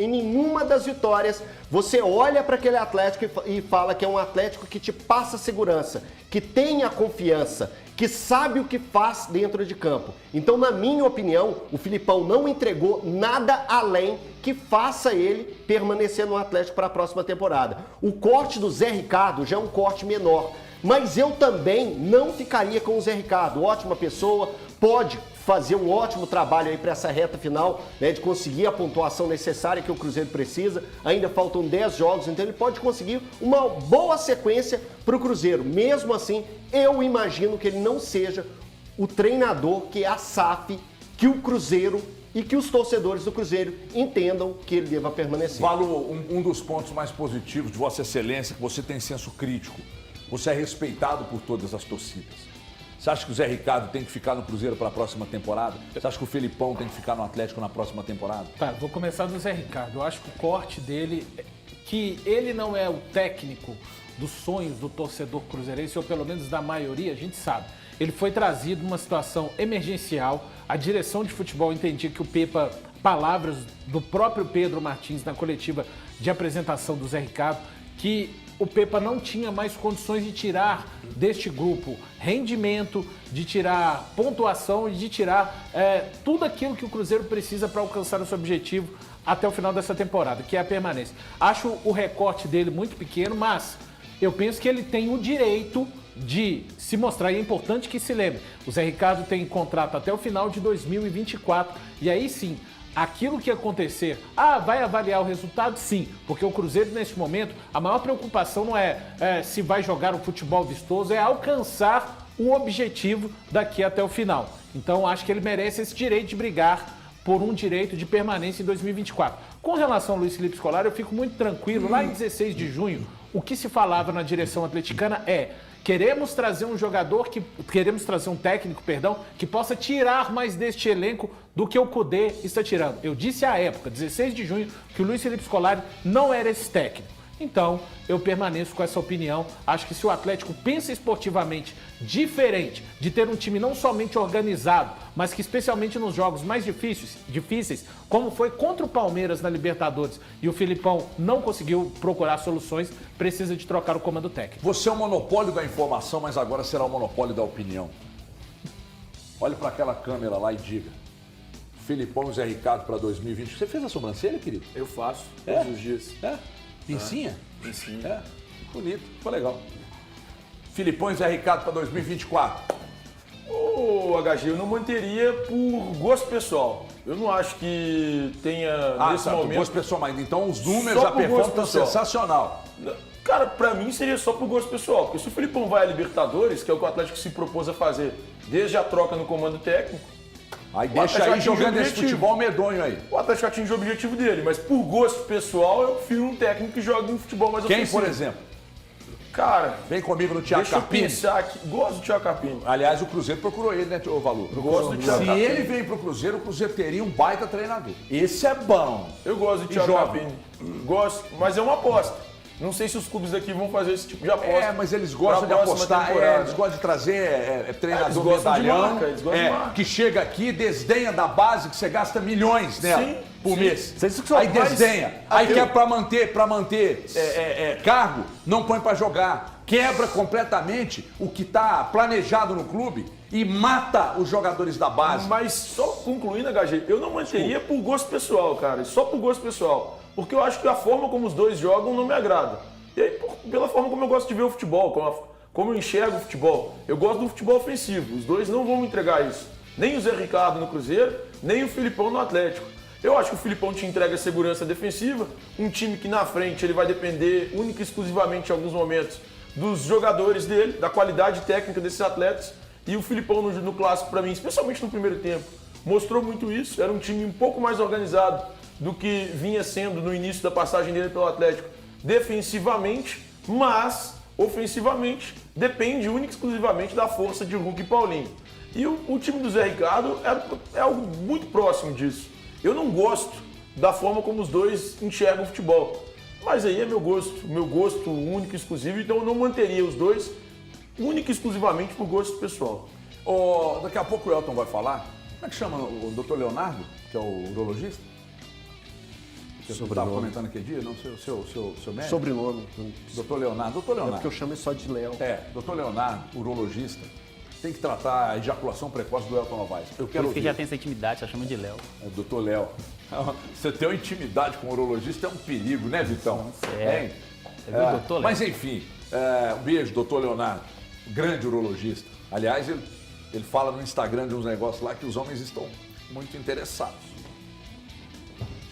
nenhuma das vitórias, você olha para aquele Atlético e fala que é um Atlético que te passa segurança, que tem a confiança, que sabe o que faz dentro de campo. Então, na minha opinião, o Filipão não entregou nada além que faça ele permanecer no Atlético para a próxima temporada. O corte do Zé Ricardo já é um corte menor, mas eu também não ficaria com o Zé Ricardo. Ótima pessoa, pode fazer um ótimo trabalho aí para essa reta final, né, de conseguir a pontuação necessária que o Cruzeiro precisa. Ainda faltam 10 jogos, então ele pode conseguir uma boa sequência para o Cruzeiro. Mesmo assim, eu imagino que ele não seja o treinador que é a SAF, que o Cruzeiro e que os torcedores do Cruzeiro entendam que ele deva permanecer. Valu, um dos pontos mais positivos de Vossa Excelência é que você tem senso crítico. Você é respeitado por todas as torcidas. Você acha que o Zé Ricardo tem que ficar no Cruzeiro para a próxima temporada? Você acha que o Felipão tem que ficar no Atlético na próxima temporada? Tá, vou começar do Zé Ricardo. Eu acho que o corte dele, que ele não é o técnico dos sonhos do torcedor cruzeirense, ou pelo menos da maioria, a gente sabe. Ele foi trazido numa situação emergencial. A direção de futebol entendia que o Pepa, palavras do próprio Pedro Martins na coletiva de apresentação do Zé Ricardo, que o Pepa não tinha mais condições de tirar deste grupo rendimento, de tirar pontuação e de tirar tudo aquilo que o Cruzeiro precisa para alcançar o seu objetivo até o final dessa temporada, que é a permanência. Acho o recorte dele muito pequeno, mas eu penso que ele tem o direito de se mostrar, e é importante que se lembre, o Zé Ricardo tem contrato até o final de 2024, e aí sim, aquilo que acontecer, vai avaliar o resultado? Sim, porque o Cruzeiro neste momento, a maior preocupação não é se vai jogar um futebol vistoso, é alcançar o objetivo daqui até o final. Então acho que ele merece esse direito de brigar por um direito de permanência em 2024. Com relação ao Luiz Felipe Scolari, eu fico muito tranquilo. Lá em 16 de junho, o que se falava na direção atleticana é: queremos trazer um técnico, que possa tirar mais deste elenco do que o Cudê está tirando. Eu disse à época, 16 de junho, que o Luiz Felipe Scolari não era esse técnico. Então, eu permaneço com essa opinião. Acho que se o Atlético pensa esportivamente diferente, de ter um time não somente organizado, mas que especialmente nos jogos mais difíceis, como foi contra o Palmeiras na Libertadores, e o Filipão não conseguiu procurar soluções, precisa de trocar o comando técnico. Você é o monopólio da informação, mas agora será o monopólio da opinião. Olhe para aquela câmera lá e diga. Filipão e Zé Ricardo para 2020. Você fez a sobrancelha, querido? Eu faço, todos os dias. É? Pincinha? Pincinha. É, bonito, ficou legal. Filipão e Zé Ricardo para 2024. Ô, HG, eu não manteria por gosto pessoal. Eu não acho que tenha, nesse momento... gosto pessoal, mas então os números, Só a por performance gosto estão pessoal. sensacional. Cara, pra mim seria só por gosto pessoal, porque se o Filipão vai à Libertadores, que é o que o Atlético se propôs a fazer desde a troca no comando técnico, aí o deixa Atlético aí atinge o jogando esse objetivo. futebol medonho aí. O Atlético atinge o objetivo dele, mas por gosto pessoal eu prefiro um técnico que jogue um futebol mais Quem, ofensivo. por exemplo? Cara, vem comigo no Thiago deixa Carpini. eu pensar aqui. Gosto do Thiago Carpini. Aliás, o Cruzeiro procurou ele, né, ô Valu? Gosto do Thiago Se Carpini. ele vem pro Cruzeiro, o Cruzeiro teria um baita treinador. Esse é bom. Eu gosto do E Thiago joga. Carpini. Gosto, mas é uma aposta. Não sei se os clubes aqui vão fazer esse tipo de aposta. É, mas eles gostam de pra próxima apostar, temporada. eles gostam de trazer treinador eles gostam de medalhão, marca, eles gostam de marca. que chega aqui, desdenha da base, que você gasta milhões nela Sim, por sim. mês. Vocês só Aí faz- desdenha. Aí quer pra manter cargo, não põe pra jogar. Quebra completamente o que tá planejado no clube e mata os jogadores da base. Mas só concluindo, HG, eu não manteria por gosto pessoal, cara. Só por gosto pessoal. Porque eu acho que a forma como os dois jogam não me agrada. E aí, pela forma como eu gosto de ver o futebol, como eu enxergo o futebol. Eu gosto do futebol ofensivo. Os dois não vão me entregar isso. Nem o Zé Ricardo no Cruzeiro, nem o Filipão no Atlético. Eu acho que o Filipão te entrega segurança defensiva, um time que na frente ele vai depender única e exclusivamente em alguns momentos dos jogadores dele, da qualidade técnica desses atletas. E o Filipão no clássico, para mim, especialmente no primeiro tempo, mostrou muito isso. Era um time um pouco mais organizado do que vinha sendo no início da passagem dele pelo Atlético defensivamente, mas ofensivamente depende única e exclusivamente da força de Hulk e Paulinho. E o time do Zé Ricardo é algo muito próximo disso. Eu não gosto da forma como os dois enxergam o futebol, mas aí é meu gosto único e exclusivo, então eu não manteria os dois única e exclusivamente por gosto pessoal. Daqui a pouco o Elton vai falar. Como é que chama o Dr. Leonardo, que é o urologista? Que você estava comentando aquele dia, não? Seu médico? Sobrenome. Dr. Leonardo. Dr. É Leonardo. porque eu chamo ele só de Léo. Dr. Leonardo, urologista, tem que tratar a ejaculação precoce do Elton Novaes. Eu Por quero isso que ouvir. já tem essa intimidade, já chama de Léo. É o Dr. Léo. Você ter uma intimidade com o urologista é um perigo, né, Vitão? É. Hein? Você viu o Dr. Léo? Mas enfim, um beijo, Dr. Leonardo, grande urologista. Aliás, ele fala no Instagram de uns negócios lá que os homens estão muito interessados.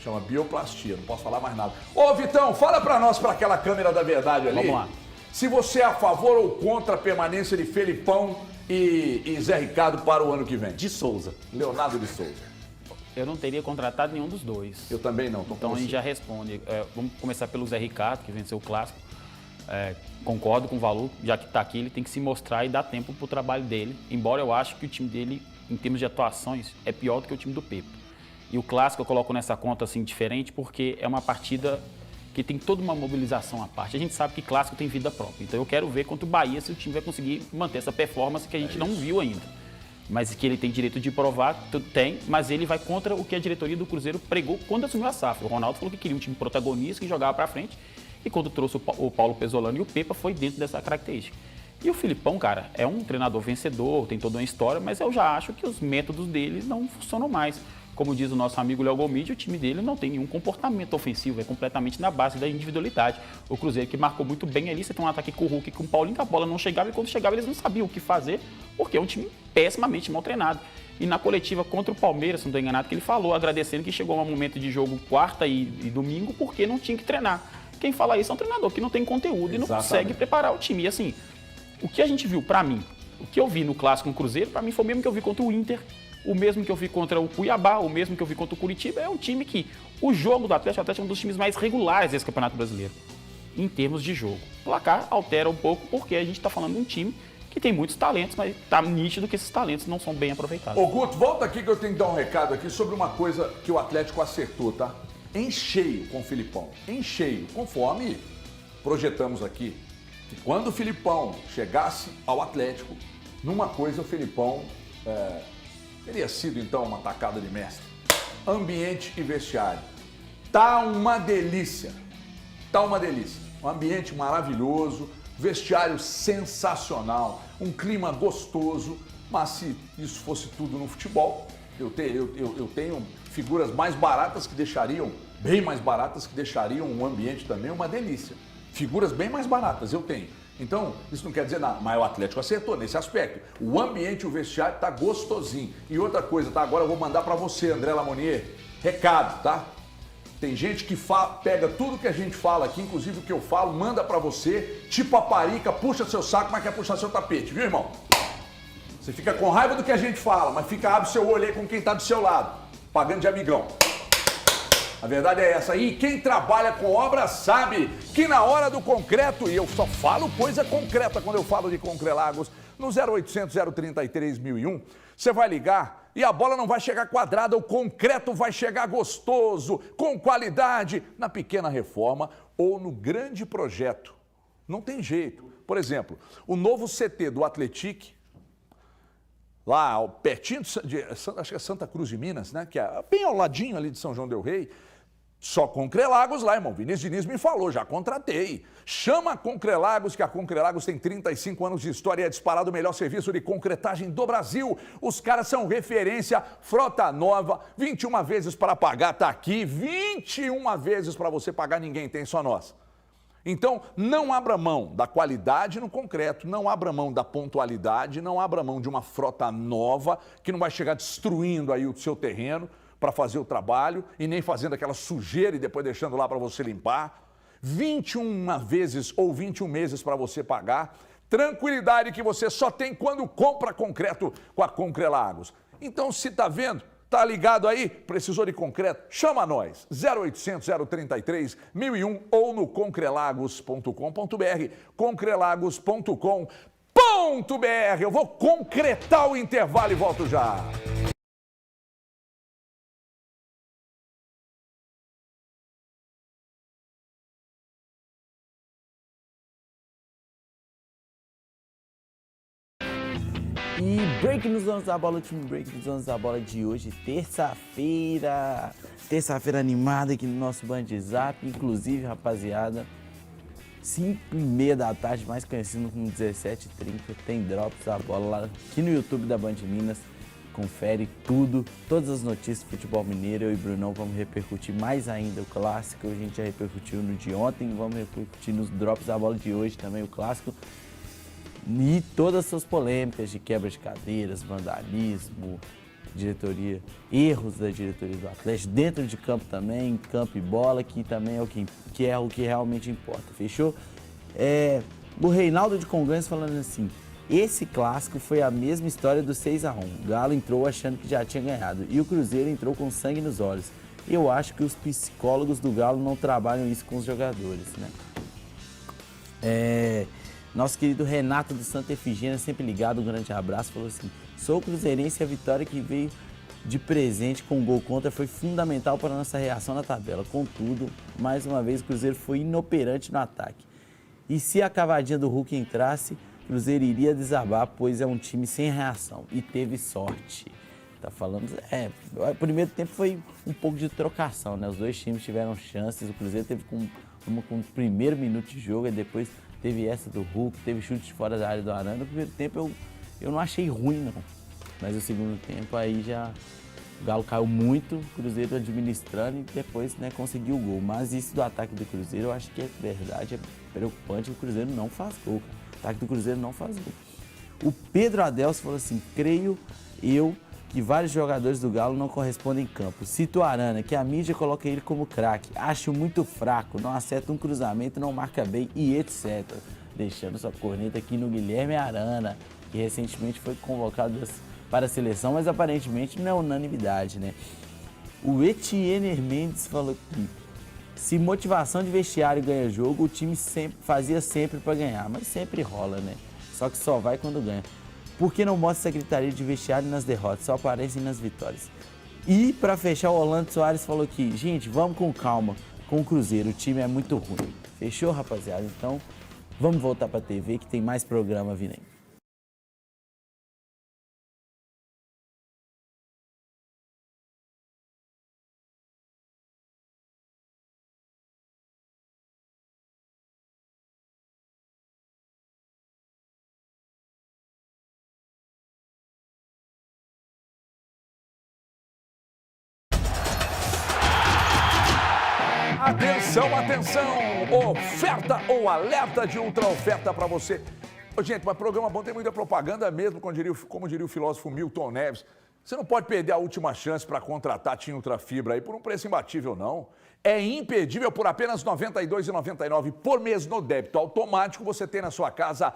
Chama bioplastia, não posso falar mais nada. Ô, Vitão, fala pra nós, pra aquela câmera da verdade ali. Vamos lá. Se você é a favor ou contra a permanência de Felipão e Zé Ricardo para o ano que vem. De Souza. Leonardo de Souza. Eu não teria contratado nenhum dos dois. Eu também não. Tô com Então a gente você. já responde. Vamos começar pelo Zé Ricardo, que venceu o Clássico. Concordo com o Valu, já que está aqui, ele tem que se mostrar e dar tempo para o trabalho dele. Embora eu acho que o time dele, em termos de atuações, é pior do que o time do Pepa. E o Clássico eu coloco nessa conta assim diferente porque é uma partida que tem toda uma mobilização à parte. A gente sabe que Clássico tem vida própria. Então eu quero ver contra o Bahia se o time vai conseguir manter essa performance que a gente não viu ainda. Mas que ele tem direito de provar, tem, mas ele vai contra o que a diretoria do Cruzeiro pregou quando assumiu a SAF. O Ronaldo falou que queria um time protagonista, que jogava para frente, e quando trouxe o Paulo Pesolano e o Pepa foi dentro dessa característica. E o Filipão, cara, é um treinador vencedor, tem toda uma história, mas eu já acho que os métodos dele não funcionam mais. Como diz o nosso amigo Léo Gomide, o time dele não tem nenhum comportamento ofensivo, é completamente na base da individualidade. O Cruzeiro que marcou muito bem ali, você tem um ataque com o Hulk e com o Paulinho, que a bola não chegava, e quando chegava eles não sabiam o que fazer, porque é um time pessimamente mal treinado. E na coletiva contra o Palmeiras, se não estou enganado, que ele falou, agradecendo que chegou um momento de jogo quarta e domingo, porque não tinha que treinar. Quem fala isso é um treinador que não tem conteúdo e não consegue preparar o time. E assim, o que a gente viu, pra mim, o que eu vi no Clássico no Cruzeiro, pra mim foi o mesmo que eu vi contra o Inter, o mesmo que eu vi contra o Cuiabá, o mesmo que eu vi contra o Curitiba. É um time que, o jogo do Atlético é um dos times mais regulares desse Campeonato Brasileiro, em termos de jogo. O placar altera um pouco, porque a gente está falando de um time que tem muitos talentos, mas está nítido que esses talentos não são bem aproveitados. Ô, Guto, volta aqui que eu tenho que dar um recado aqui sobre uma coisa que o Atlético acertou, tá? Em cheio com o Filipão. Em cheio, conforme projetamos aqui que quando o Filipão chegasse ao Atlético, numa coisa o Filipão teria sido então uma tacada de mestre. Ambiente e vestiário. Tá uma delícia. Tá uma delícia. Um ambiente maravilhoso, vestiário sensacional, um clima gostoso, mas se isso fosse tudo no futebol, eu tenho figuras mais baratas que deixariam, bem mais baratas, que deixariam o ambiente também uma delícia. Figuras bem mais baratas eu tenho. Então, isso não quer dizer nada, mas o Atlético acertou nesse aspecto. O ambiente e o vestiário tá gostosinho. E outra coisa, tá? Agora eu vou mandar para você, André Lamonier, recado, tá? Tem gente que pega tudo que a gente fala aqui, inclusive o que eu falo, manda para você, tipo a parica, puxa seu saco, mas quer puxar seu tapete, viu, irmão? Você fica com raiva do que a gente fala, mas abre seu olho aí com quem tá do seu lado, pagando de amigão. A verdade é essa. E quem trabalha com obra sabe que na hora do concreto, e eu só falo coisa concreta quando eu falo de Concrelagos, no 0800 033 1001, você vai ligar e a bola não vai chegar quadrada, o concreto vai chegar gostoso, com qualidade, na pequena reforma ou no grande projeto. Não tem jeito. Por exemplo, o novo CT do Atlético, lá pertinho acho que é Santa Cruz de Minas, né? Que é bem ao ladinho ali de São João del Rei. Só Concrelagos lá, irmão. Vinícius Diniz me falou, já contratei. Chama a Concrelagos, que a Concrelagos tem 35 anos de história e é disparado o melhor serviço de concretagem do Brasil. Os caras são referência, frota nova, 21 vezes para pagar, tá aqui, 21 vezes para você pagar, ninguém tem, só nós. Então, não abra mão da qualidade no concreto, não abra mão da pontualidade, não abra mão de uma frota nova que não vai chegar destruindo aí o seu terreno para fazer o trabalho e nem fazendo aquela sujeira e depois deixando lá para você limpar. 21 vezes ou 21 meses para você pagar. Tranquilidade que você só tem quando compra concreto com a Concrelagos. Então, se tá vendo, tá ligado aí, precisou de concreto, chama nós, 0800 033 1001 ou no concrelagos.com.br, concrelagos.com.br. Eu vou concretar o intervalo e volto já. E break nos donos da bola, o último break nos donos da bola de hoje, terça-feira. Terça-feira animada aqui no nosso Band Zap, inclusive, rapaziada, 5h30 da tarde, mais conhecido como 17h30, tem Drops da Bola lá aqui no YouTube da Band Minas. Confere tudo, todas as notícias do futebol mineiro. Eu e Brunão vamos repercutir mais ainda o clássico. A gente já repercutiu no de ontem, vamos repercutir nos Drops da Bola de hoje também o clássico. E todas as suas polêmicas de quebra de cadeiras, vandalismo, diretoria, erros da diretoria do Atlético, dentro de campo também, campo e bola, que também é o que realmente importa, fechou? O Reinaldo de Congonhas falando assim, esse clássico foi a mesma história do 6-1, o Galo entrou achando que já tinha ganhado e o Cruzeiro entrou com sangue nos olhos. Eu acho que os psicólogos do Galo não trabalham isso com os jogadores, né? Nosso querido Renato do Santa Efigênia, sempre ligado, um grande abraço, falou assim, sou cruzeirense e a vitória que veio de presente com o gol contra foi fundamental para a nossa reação na tabela. Contudo, mais uma vez o Cruzeiro foi inoperante no ataque. E se a cavadinha do Hulk entrasse, o Cruzeiro iria desabar, pois é um time sem reação e teve sorte. Tá falando, o primeiro tempo foi um pouco de trocação, né? Os dois times tiveram chances, o Cruzeiro teve com o primeiro minuto de jogo e depois teve essa do Hulk, teve chute de fora da área do Arana. No primeiro tempo eu não achei ruim, não. Mas no segundo tempo aí já o Galo caiu muito, o Cruzeiro administrando e depois, né, conseguiu o gol. Mas isso do ataque do Cruzeiro eu acho que é verdade, é preocupante, o Cruzeiro não faz gol. O ataque do Cruzeiro não faz gol. O Pedro Adelso falou assim, creio eu que vários jogadores do Galo não correspondem em campo. Cito o Arana, que a mídia coloca ele como craque. Acho muito fraco, não acerta um cruzamento, não marca bem e etc. Deixando sua corneta aqui no Guilherme Arana, que recentemente foi convocado para a seleção, mas aparentemente não é unanimidade, né? O Etienne Mendes falou que se motivação de vestiário ganha jogo, o time fazia sempre para ganhar, mas sempre rola, né? Só que só vai quando ganha. Por que não mostra secretaria de vestiário nas derrotas? Só aparecem nas vitórias. E para fechar, o Orlando Soares falou aqui, gente, vamos com calma com o Cruzeiro, o time é muito ruim. Fechou, rapaziada? Então, vamos voltar pra TV que tem mais programa vindo aí. Atenção, atenção! Oferta ou alerta de ultra oferta para você. Ô, gente, mas programa bom tem muita propaganda mesmo, como diria o filósofo Milton Neves. Você não pode perder a última chance para contratar TIM Ultra Fibra aí por um preço imbatível, não. É imperdível por apenas R$ 92,99 por mês no débito automático. Você tem na sua casa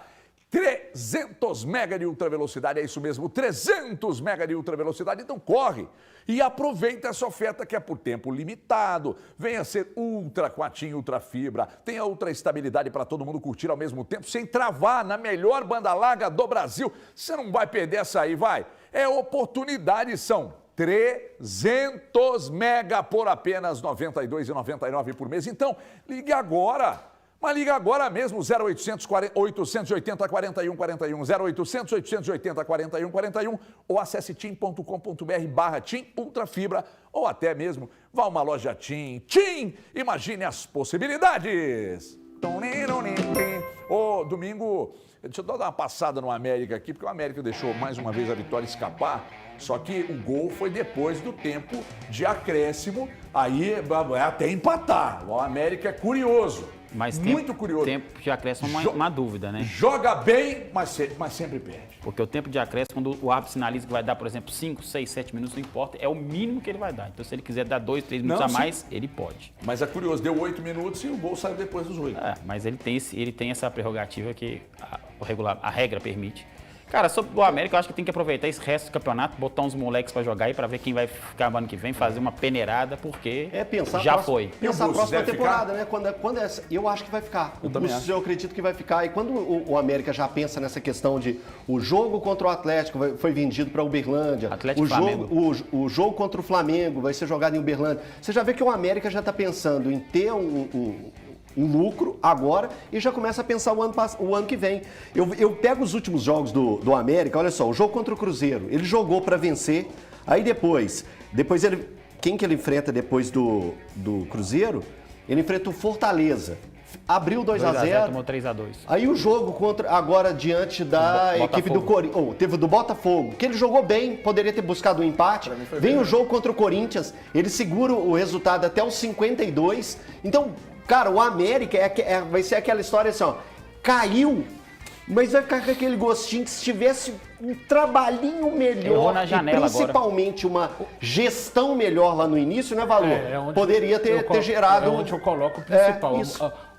300 mega de ultra velocidade, é isso mesmo, 300 mega de ultra velocidade. Então corre e aproveita essa oferta que é por tempo limitado. Venha ser ultra com a TIM Ultra Fibra. Tenha ultra estabilidade para todo mundo curtir ao mesmo tempo, sem travar, na melhor banda larga do Brasil. Você não vai perder essa aí, vai. É oportunidade, são 300 mega por apenas R$ 92,99 por mês. Então, ligue agora. Mas liga agora mesmo, 0800 880 41 41, 0800 880 41 41, ou acesse tim.com.br/TIM Ultra Fibra, ou até mesmo vá a uma loja TIM. TIM, imagine as possibilidades! Ô, domingo, deixa eu dar uma passada no América aqui, porque o América deixou mais uma vez a vitória escapar, só que o gol foi depois do tempo de acréscimo, aí é até empatar. O América é curioso. Mas muito curioso. Tempo de acréscimo é uma dúvida, né? Joga bem, mas sempre perde. Porque o tempo de acréscimo, quando o árbitro sinaliza que vai dar, por exemplo, 5, 6, 7 minutos, não importa, é o mínimo que ele vai dar. Então, se ele quiser dar 2, 3 minutos a mais, ele pode. Mas é curioso, deu 8 minutos e o gol saiu depois dos 8. Mas ele tem essa prerrogativa que a regra permite. Cara, sobre o América, eu acho que tem que aproveitar esse resto do campeonato, botar uns moleques pra jogar aí, pra ver quem vai ficar no ano que vem, fazer uma peneirada, porque já foi. Pensar a próxima temporada, né? Quando eu acho que vai ficar. Eu acredito que vai ficar. E quando o América já pensa nessa questão de o jogo contra o Atlético foi vendido para Uberlândia, o jogo contra o Flamengo vai ser jogado em Uberlândia, você já vê que o América já está pensando em ter um lucro agora e já começa a pensar o ano que vem. Eu pego os últimos jogos do América, olha só, o jogo contra o Cruzeiro, ele jogou para vencer, aí depois quem que ele enfrenta depois do Cruzeiro? Ele enfrenta o Fortaleza. Abriu 2-0. Tomou 3-2. Aí o jogo agora diante da equipe do Corinthians, teve do Botafogo, que ele jogou bem, poderia ter buscado um empate. Vem o jogo contra o Corinthians, ele segura o resultado até os 52. Então, cara, o América vai ser aquela história assim, ó, caiu, mas vai ficar com aquele gostinho que se tivesse um trabalhinho melhor, na janela e principalmente uma gestão melhor lá no início, né, Valor? Poderia ter gerado... É onde eu coloco o principal,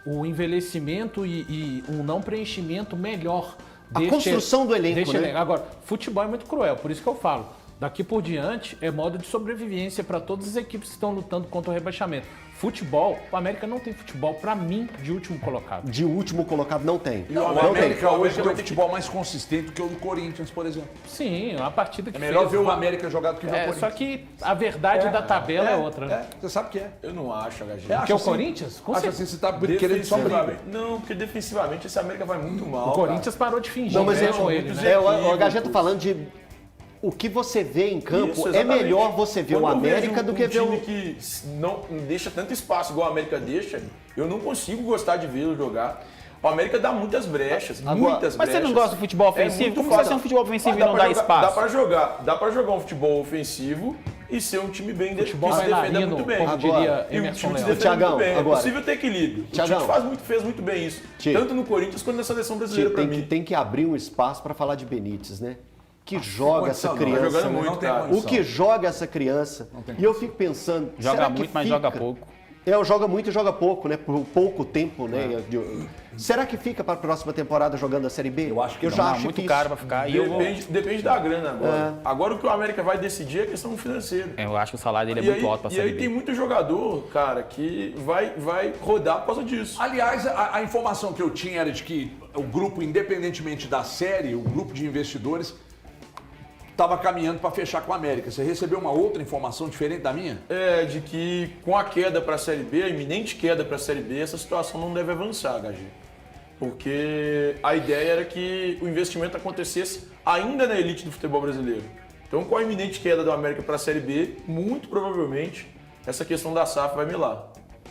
o envelhecimento e um não preenchimento melhor. A construção do elenco, né? Agora, futebol é muito cruel, por isso que eu falo. Daqui por diante é modo de sobrevivência para todas as equipes que estão lutando contra o rebaixamento. Futebol, o América não tem futebol, para mim, de último colocado. De último colocado não tem. E o América hoje tem um futebol mais consistente do que o do Corinthians, por exemplo. Sim, a partida que é melhor ver o América jogado do que ver o Corinthians. Só que a verdade da tabela é outra. Você sabe que é. Eu não acho, HG. Porque o Corinthians? Acho assim, você está querendo só briga. Não, porque defensivamente esse América vai muito mal. O Corinthians parou de fingir. Não, mas o HG tá falando de... O que você vê em campo é melhor você ver o América do que ver time que não deixa tanto espaço igual o América deixa. Eu não consigo gostar de vê-lo jogar. O América dá muitas brechas, muitas brechas. Mas você não gosta de futebol ofensivo? Como você ser um futebol ofensivo e não dar espaço? Dá pra jogar um futebol ofensivo e ser um time bem futebol que se defenda muito bem. Como diria Emerson Leão. Thiagão, muito bem. É possível ter equilíbrio. O time fez muito bem isso. Tanto no Corinthians quanto na seleção brasileira para mim. Tem que abrir um espaço para falar de Benítez, né? Que joga essa criança, o que joga essa criança. E eu fico pensando, joga muito, mas joga pouco. Joga muito e joga pouco, né? Por pouco tempo, né? Será que fica para a próxima temporada jogando a Série B? Eu acho que já acho muito caro para ficar. Depende da grana agora. Agora o que o América vai decidir é questão financeira. Eu acho que o salário dele é muito alto para a Série B. E aí tem muito jogador, cara, que vai rodar por causa disso. Aliás, a informação que eu tinha era de que o grupo, independentemente da série, o grupo de investidores estava caminhando para fechar com a América. Você recebeu uma outra informação diferente da minha? É, de que com a queda para a Série B, a iminente queda para a Série B, essa situação não deve avançar, HG. Porque a ideia era que o investimento acontecesse ainda na elite do futebol brasileiro. Então, com a iminente queda do América para a Série B, muito provavelmente essa questão da SAF vai melar.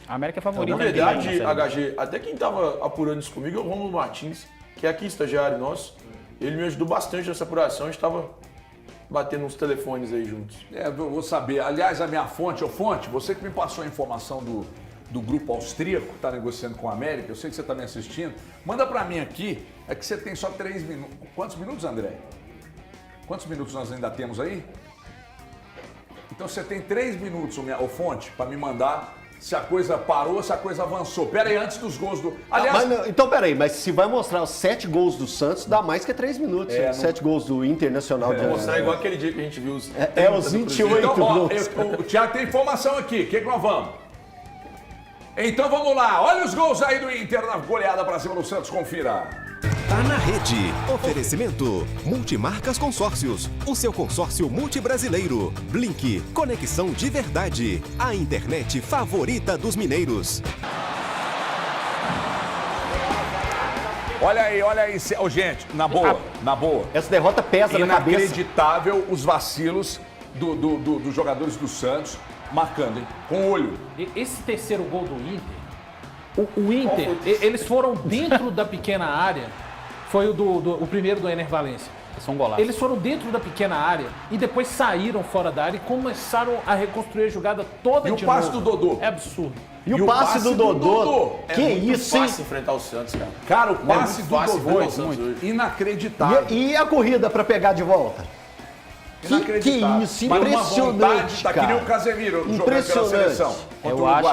A América é favorita. Na verdade, HG, até quem estava apurando isso comigo é o Romulo Martins, que é aqui estagiário nosso. Ele me ajudou bastante nessa apuração, a gente estava batendo uns telefones aí juntos. Eu vou saber. Aliás, a minha fonte, você que me passou a informação do grupo austríaco que está negociando com a América, eu sei que você está me assistindo, manda para mim aqui, é que você tem só 3 minutos. Quantos minutos, André? Quantos minutos nós ainda temos aí? Então você tem 3 minutos, ô fonte, para me mandar se a coisa parou, se a coisa avançou. Pera aí, antes dos gols do... Aliás... então, peraí, mas se vai mostrar os 7 gols do Santos, dá mais que 3 minutos. 7 gols do Internacional. Vai mostrar igual aquele dia que a gente viu os... os 28 então, gols. O Thiago tem informação aqui, o que nós vamos? Então vamos lá, olha os gols aí do Inter na goleada pra cima do Santos, confira. Tá na rede. Oferecimento. Multimarcas Consórcios. O seu consórcio multibrasileiro. Blink. Conexão de verdade. A internet favorita dos mineiros. Olha aí. Oh, gente, na boa. Essa derrota pesa na cabeça. Inacreditável os vacilos dos jogadores do Santos marcando, hein? Com o olho. Esse terceiro gol do Inter, o Inter, eles foram dentro da pequena área. Foi o primeiro do Ener Valencia. São golaços. Eles foram dentro da pequena área e depois saíram fora da área e começaram a reconstruir a jogada toda de novo. E o passe do Dodô? É absurdo. E o passe do Dodô? Que isso, hein? É fácil enfrentar o Santos, cara. Cara, o passe do Dodô é muito inacreditável. E a corrida para pegar de volta? Que isso, impressionante, tá que nem o Casemiro jogando pela seleção.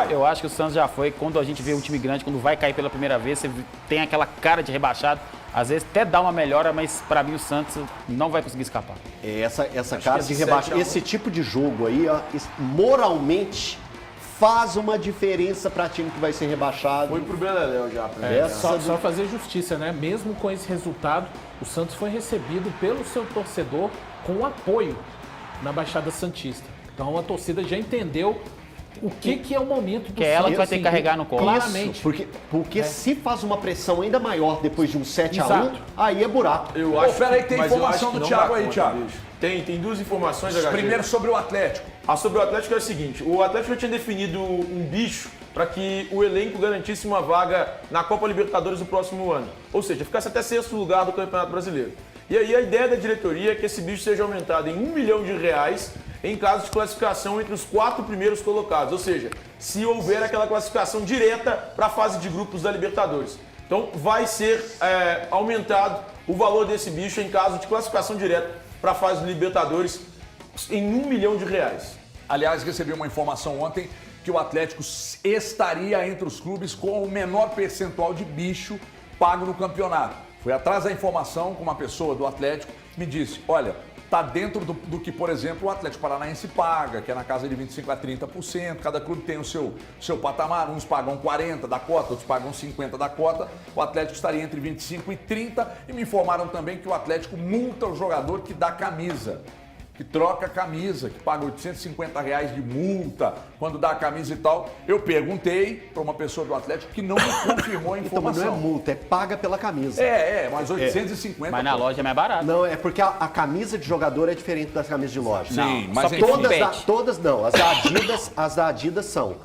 Eu acho que o Santos já foi, quando a gente vê um time grande, quando vai cair pela primeira vez, você tem aquela cara de rebaixado. Às vezes até dá uma melhora, mas para mim o Santos não vai conseguir escapar. Essa cara de rebaixo, esse tipo de jogo aí, ó, moralmente faz uma diferença para time que vai ser rebaixado. Foi pro Beleléu já. Só fazer justiça, né? Mesmo com esse resultado, o Santos foi recebido pelo seu torcedor com apoio na Baixada Santista. Então a torcida já entendeu o que é o momento do que é ela que vai ter que carregar no colo. Claramente. Porque se faz uma pressão ainda maior depois de um 7-1, aí é buraco. Peraí, tem informação do Thiago aí, Thiago. Tem 2 informações, HG. Primeiro sobre o Atlético. Sobre o Atlético é o seguinte, o Atlético já tinha definido um bicho para que o elenco garantisse uma vaga na Copa Libertadores do próximo ano. Ou seja, ficasse até 6º lugar do Campeonato Brasileiro. E aí a ideia da diretoria é que esse bicho seja aumentado em R$1 milhão em caso de classificação entre os 4 primeiros colocados. Ou seja, se houver aquela classificação direta para a fase de grupos da Libertadores. Então vai ser aumentado o valor desse bicho em caso de classificação direta para a fase de Libertadores em R$1 milhão. Aliás, recebi uma informação ontem que o Atlético estaria entre os clubes com o menor percentual de bicho pago no campeonato. Fui atrás da informação com uma pessoa do Atlético, me disse, olha, tá dentro do que, por exemplo, o Atlético Paranaense paga, que é na casa de 25% a 30%, cada clube tem o seu patamar, uns pagam 40% da cota, outros pagam 50% da cota, o Atlético estaria entre 25% e 30%, e me informaram também que o Atlético multa o jogador que dá camisa, que troca a camisa, que paga R$850 de multa quando dá a camisa e tal. Eu perguntei para uma pessoa do Atlético que não me confirmou a informação. Então, mas não é multa, é paga pela camisa. Mas 850. Mas na loja é mais barato. Não, é porque a camisa de jogador é diferente das camisas de loja. Sim, mas todas não. As da Adidas são.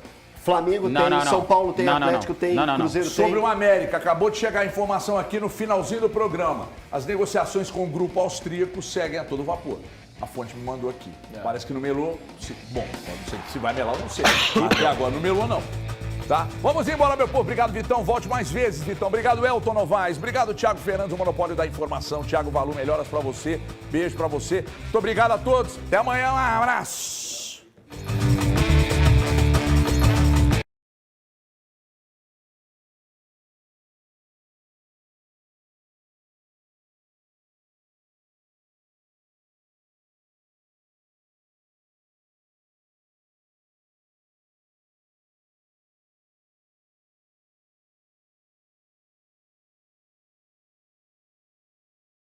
Flamengo tem, São Paulo tem, Atlético tem, Cruzeiro tem. Sobre o América, acabou de chegar a informação aqui no finalzinho do programa. As negociações com o grupo austríaco seguem a todo vapor. A fonte me mandou aqui. Parece que não melou. Bom, não sei se vai melar, não sei. Até agora não melou, não. Tá? Vamos embora, meu povo. Obrigado, Vitão. Volte mais vezes, Vitão. Obrigado, Elton Novaes. Obrigado, Thiago Fernandes, o Monopólio da Informação. Thiago Valu, melhoras pra você. Beijo pra você. Muito obrigado a todos. Até amanhã. Um abraço.